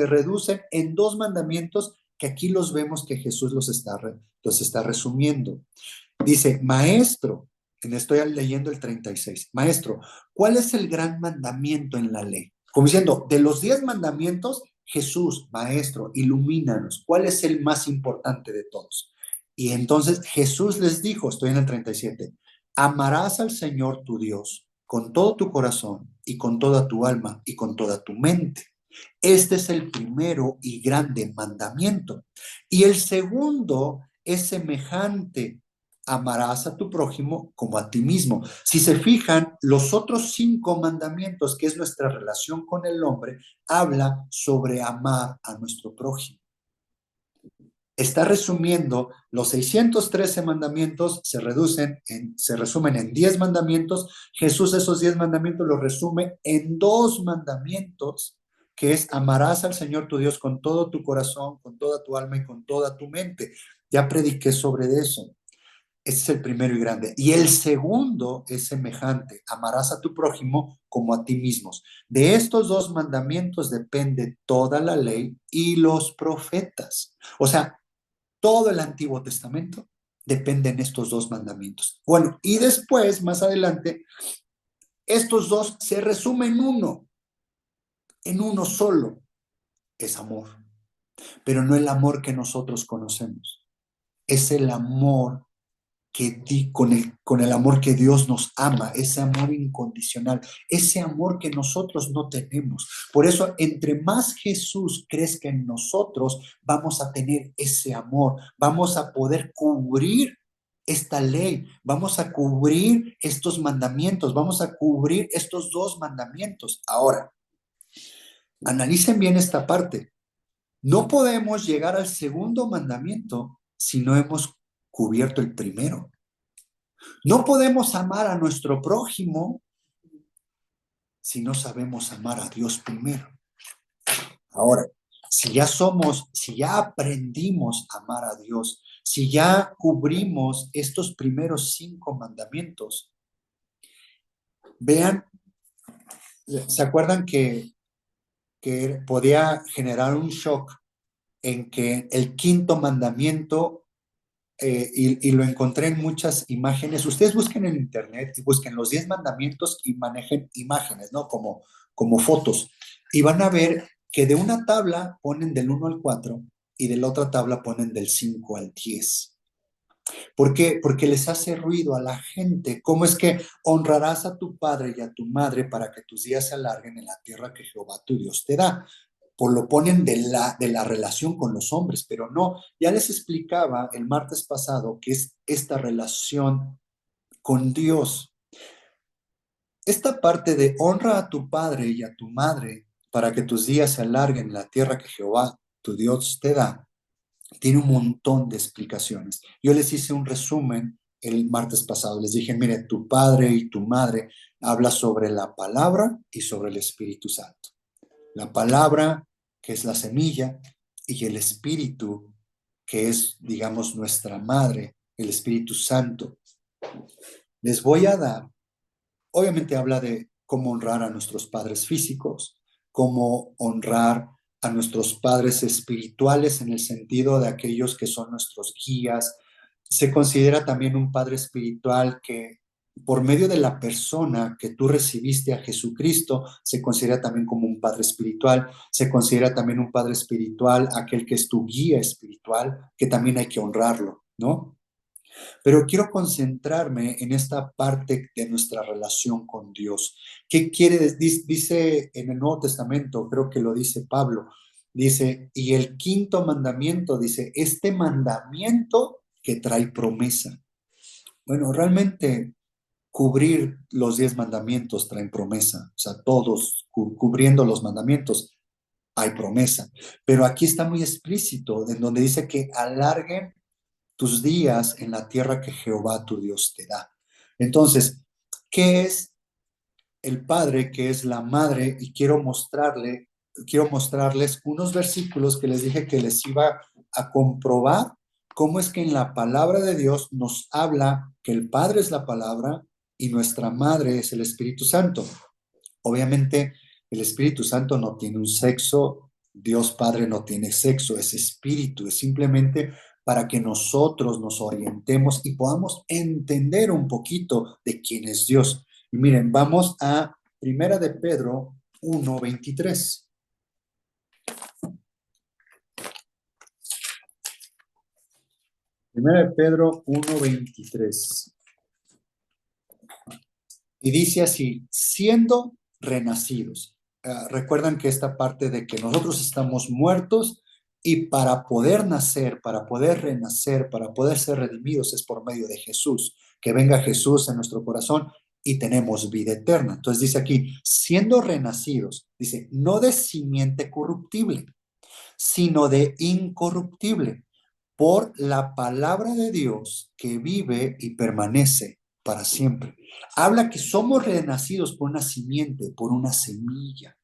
reducen en 2 mandamientos que aquí los vemos que Jesús los está resumiendo. Dice, maestro, estoy leyendo el 36, maestro, ¿cuál es el gran mandamiento en la ley? Como diciendo, de los 10 mandamientos, Jesús, maestro, ilumínanos, ¿cuál es el más importante de todos? Y entonces Jesús les dijo, estoy en el 37, amarás al Señor tu Dios con todo tu corazón y con toda tu alma y con toda tu mente. Este es el primero y grande mandamiento. Y el segundo es semejante: amarás a tu prójimo como a ti mismo. Si se fijan, los otros 5 mandamientos, que es nuestra relación con el hombre, habla sobre amar a nuestro prójimo. Está resumiendo los 613 mandamientos, se resumen en 10 mandamientos. Jesús esos 10 mandamientos los resume en 2 mandamientos, que es: amarás al Señor tu Dios con todo tu corazón, con toda tu alma y con toda tu mente. Ya prediqué sobre eso. Ese es el primero y grande. Y el segundo es semejante: amarás a tu prójimo como a ti mismos. De estos 2 mandamientos depende toda la ley y los profetas. O sea, todo el Antiguo Testamento depende en estos 2 mandamientos. Bueno, y después, más adelante, estos 2 se resumen en uno solo: es amor. Pero no el amor que nosotros conocemos, es el amor con el amor que Dios nos ama, ese amor incondicional, ese amor que nosotros no tenemos. Por eso, entre más Jesús crezca en nosotros, vamos a tener ese amor, vamos a poder cubrir esta ley, vamos a cubrir estos mandamientos, vamos a cubrir estos 2 mandamientos. Ahora, analicen bien esta parte. No podemos llegar al segundo mandamiento si no hemos cubierto el primero. No podemos amar a nuestro prójimo si no sabemos amar a Dios primero. Ahora, si ya aprendimos a amar a Dios, si ya cubrimos estos primeros 5 mandamientos, vean, ¿se acuerdan que podía generar un shock en que el 5.º mandamiento, y lo encontré en muchas imágenes? Ustedes busquen en internet y busquen los 10 mandamientos y manejen imágenes, ¿no? Como fotos. Y van a ver que de una tabla ponen del 1 al 4 y de la otra tabla ponen del 5 al 10. ¿Por qué? Porque les hace ruido a la gente. ¿Cómo es que honrarás a tu padre y a tu madre para que tus días se alarguen en la tierra que Jehová tu Dios te da? Pues lo ponen de la relación con los hombres, pero no. Ya les explicaba el martes pasado que es esta relación con Dios. Esta parte de honra a tu padre y a tu madre para que tus días se alarguen en la tierra que Jehová tu Dios te da, tiene un montón de explicaciones. Yo les hice un resumen el martes pasado. Les dije: mire, tu padre y tu madre habla sobre la palabra y sobre el Espíritu Santo. La palabra, que es la semilla, y el Espíritu, que es, digamos, nuestra madre, el Espíritu Santo. Les voy a dar, obviamente habla de cómo honrar a nuestros padres físicos, cómo honrar a nuestros padres espirituales en el sentido de aquellos que son nuestros guías. Se considera también un padre espiritual que, por medio de la persona que tú recibiste a Jesucristo, se considera también como un padre espiritual. Se considera también un padre espiritual aquel que es tu guía espiritual, que también hay que honrarlo, ¿no? Pero quiero concentrarme en esta parte de nuestra relación con Dios. ¿Qué quiere decir? Dice en el Nuevo Testamento, creo que lo dice Pablo, dice: y el 5.º mandamiento, dice, este mandamiento que trae promesa. Bueno, realmente cubrir los 10 mandamientos traen promesa, o sea, todos cubriendo los mandamientos hay promesa. Pero aquí está muy explícito, en donde dice que alarguen tus días en la tierra que Jehová tu Dios te da. Entonces, ¿qué es el padre? ¿Qué es la madre? Y quiero mostrarles unos versículos que les dije que les iba a comprobar cómo es que en la palabra de Dios nos habla que el Padre es la palabra y nuestra madre es el Espíritu Santo. Obviamente, el Espíritu Santo no tiene un sexo, Dios Padre no tiene sexo, es espíritu, es simplemente para que nosotros nos orientemos y podamos entender un poquito de quién es Dios. Y miren, vamos a Primera de Pedro 1:23. Primera de Pedro 1:23. Y dice así: siendo renacidos recuerdan que esta parte de que nosotros estamos muertos y para poder nacer, para poder renacer, para poder ser redimidos es por medio de Jesús, que venga Jesús en nuestro corazón y tenemos vida eterna. Entonces dice aquí, siendo renacidos, dice, no de simiente corruptible, sino de incorruptible, por la palabra de Dios que vive y permanece para siempre. Habla que somos renacidos por una simiente, por una semilla.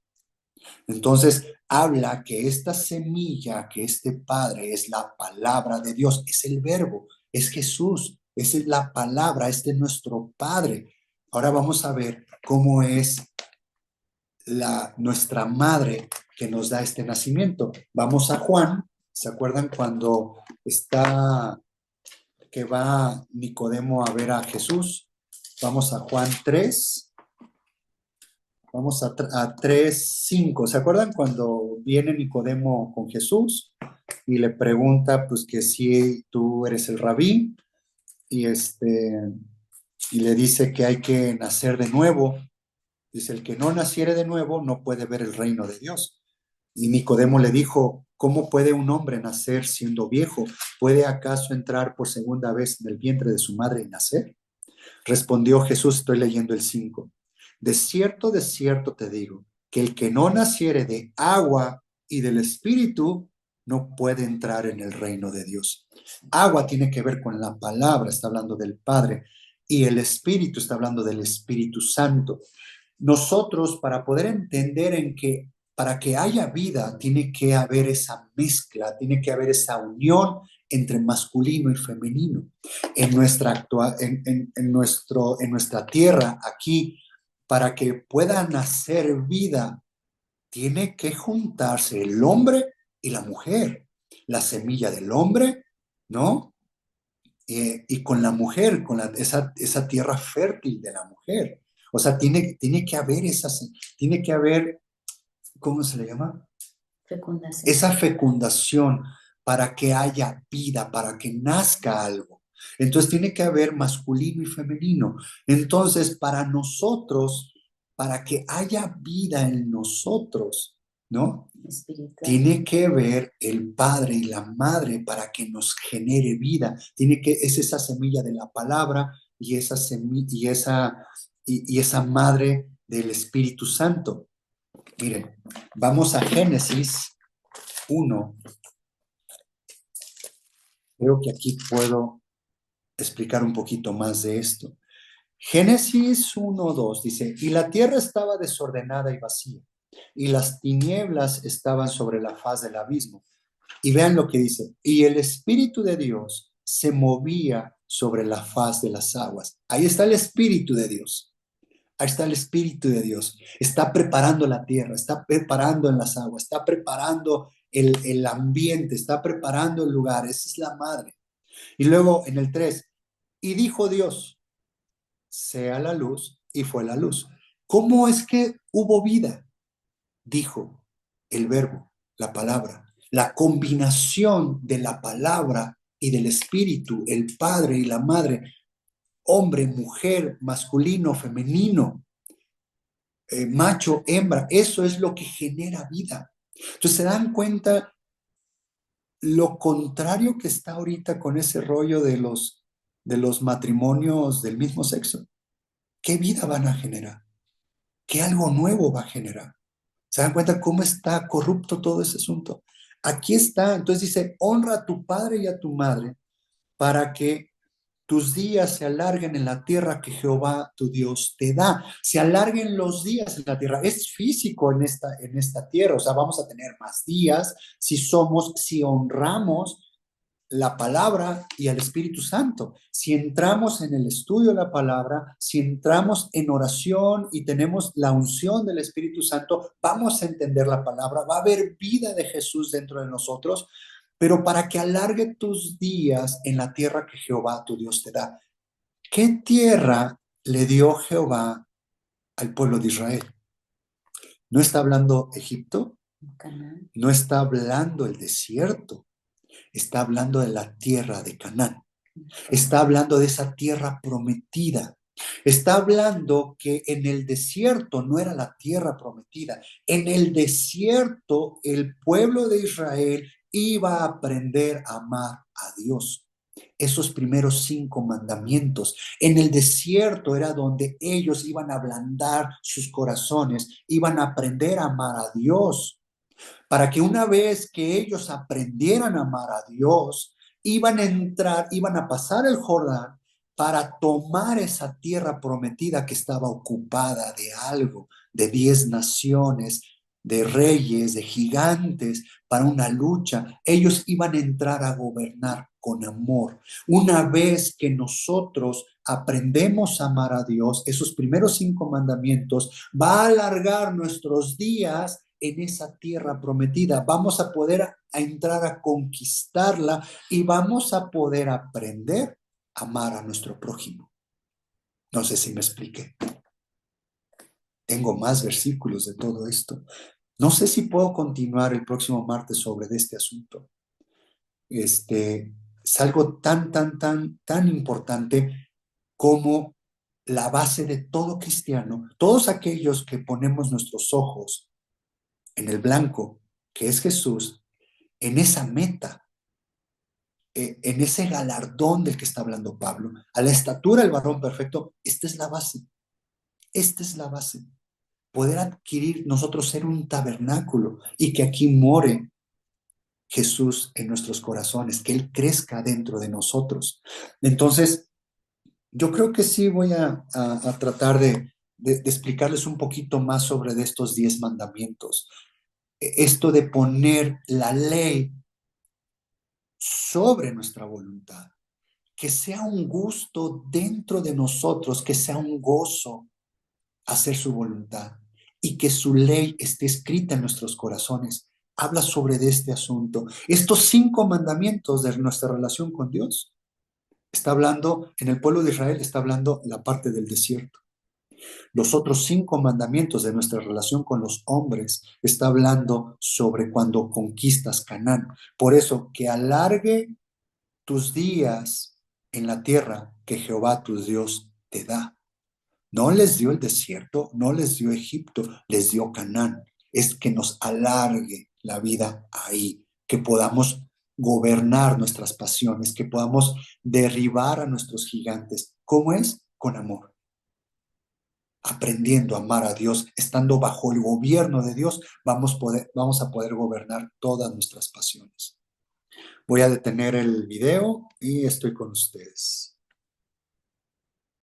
Entonces, habla que esta semilla, que este Padre es la palabra de Dios, es el verbo, es Jesús, es la palabra, este es nuestro Padre. Ahora vamos a ver cómo es nuestra madre que nos da este nacimiento. Vamos a Juan, ¿se acuerdan cuando que va Nicodemo a ver a Jesús? Vamos a Juan 3. Vamos a 3:5. ¿Se acuerdan cuando viene Nicodemo con Jesús y le pregunta, pues, que si tú eres el rabí y le dice que hay que nacer de nuevo? Dice, el que no naciere de nuevo no puede ver el reino de Dios. Y Nicodemo le dijo, ¿cómo puede un hombre nacer siendo viejo? ¿Puede acaso entrar por segunda vez en el vientre de su madre y nacer? Respondió Jesús, estoy leyendo el 5. De cierto te digo, que el que no naciere de agua y del Espíritu no puede entrar en el reino de Dios. Agua tiene que ver con la palabra, está hablando del Padre, y el Espíritu está hablando del Espíritu Santo. Nosotros, para poder entender para que haya vida, tiene que haber esa mezcla, tiene que haber esa unión entre masculino y femenino. En nuestra tierra, aquí, para que pueda nacer vida, tiene que juntarse el hombre y la mujer, la semilla del hombre, ¿no? Y con la mujer, con esa tierra fértil de la mujer. O sea, tiene que haber, ¿cómo se le llama? Fecundación. Esa fecundación para que haya vida, para que nazca algo. Entonces tiene que haber masculino y femenino. Entonces, para nosotros, para que haya vida en nosotros, ¿no? Espiritual. Tiene que ver el padre y la madre para que nos genere vida. Es esa semilla de la palabra y esa madre del Espíritu Santo. Miren, vamos a Génesis 1. Creo que aquí puedo explicar un poquito más de esto. Génesis 1:2 dice, y la tierra estaba desordenada y vacía, y las tinieblas estaban sobre la faz del abismo. Y vean lo que dice, y el Espíritu de Dios se movía sobre la faz de las aguas. Ahí está el Espíritu de Dios. Ahí está el Espíritu de Dios. Está preparando la tierra, está preparando en las aguas, está preparando el ambiente, está preparando el lugar. Esa es la madre. Y luego en el 3, y dijo Dios, sea la luz, y fue la luz. ¿Cómo es que hubo vida? Dijo el verbo, la palabra, la combinación de la palabra y del Espíritu, el Padre y la Madre, hombre, mujer, masculino, femenino, macho, hembra, eso es lo que genera vida. Entonces se dan cuenta lo contrario que está ahorita con ese rollo de los matrimonios del mismo sexo. ¿Qué vida van a generar? ¿Qué algo nuevo va a generar? ¿Se dan cuenta cómo está corrupto todo ese asunto? Aquí está, entonces dice, honra a tu padre y a tu madre para que tus días se alarguen en la tierra que Jehová tu Dios te da. Se alarguen los días en la tierra. Es físico en esta tierra, o sea, vamos a tener más días si honramos la palabra y al Espíritu Santo. Si entramos en el estudio de la palabra, si entramos en oración y tenemos la unción del Espíritu Santo, vamos a entender la palabra, va a haber vida de Jesús dentro de nosotros, pero para que alargue tus días en la tierra que Jehová tu Dios te da. ¿Qué tierra le dio Jehová al pueblo de Israel? No está hablando Egipto, no está hablando el desierto, está hablando de la tierra de Canaán. Está hablando de esa tierra prometida. Está hablando que en el desierto no era la tierra prometida. En el desierto el pueblo de Israel iba a aprender a amar a Dios. Esos primeros 5 mandamientos. En el desierto era donde ellos iban a ablandar sus corazones, iban a aprender a amar a Dios, para que una vez que ellos aprendieran a amar a Dios, iban a entrar, iban a pasar el Jordán para tomar esa tierra prometida que estaba ocupada de algo, de 10 naciones, de reyes, de gigantes, para una lucha. Ellos iban a entrar a gobernar con amor. Una vez que nosotros aprendemos a amar a Dios, esos primeros 5 mandamientos va a alargar nuestros días en esa tierra prometida. Vamos a poder entrar a conquistarla y vamos a poder aprender a amar a nuestro prójimo. No sé si me expliqué. Tengo más versículos de todo esto. No sé si puedo continuar el próximo martes sobre este asunto. Es algo tan importante como la base de todo cristiano. Todos aquellos que ponemos nuestros ojos en el blanco, que es Jesús, en esa meta, en ese galardón del que está hablando Pablo, a la estatura del varón perfecto, esta es la base. Esta es la base. Poder adquirir nosotros ser un tabernáculo y que aquí more Jesús en nuestros corazones, que Él crezca dentro de nosotros. Entonces, yo creo que sí voy a tratar de explicarles un poquito más sobre de estos 10 mandamientos. Esto de poner la ley sobre nuestra voluntad, que sea un gusto dentro de nosotros, que sea un gozo hacer su voluntad y que su ley esté escrita en nuestros corazones. Habla sobre de este asunto. Estos 5 mandamientos de nuestra relación con Dios, está hablando, en el pueblo de Israel está hablando la parte del desierto. Los otros 5 mandamientos de nuestra relación con los hombres está hablando sobre cuando conquistas Canaán. Por eso, que alargue tus días en la tierra que Jehová tu Dios te da. No les dio el desierto, no les dio Egipto, les dio Canaán. Es que nos alargue la vida ahí, que podamos gobernar nuestras pasiones, que podamos derribar a nuestros gigantes. ¿Cómo es? Con amor. Aprendiendo a amar a Dios, estando bajo el gobierno de Dios, vamos a poder gobernar todas nuestras pasiones. Voy a detener el video y estoy con ustedes.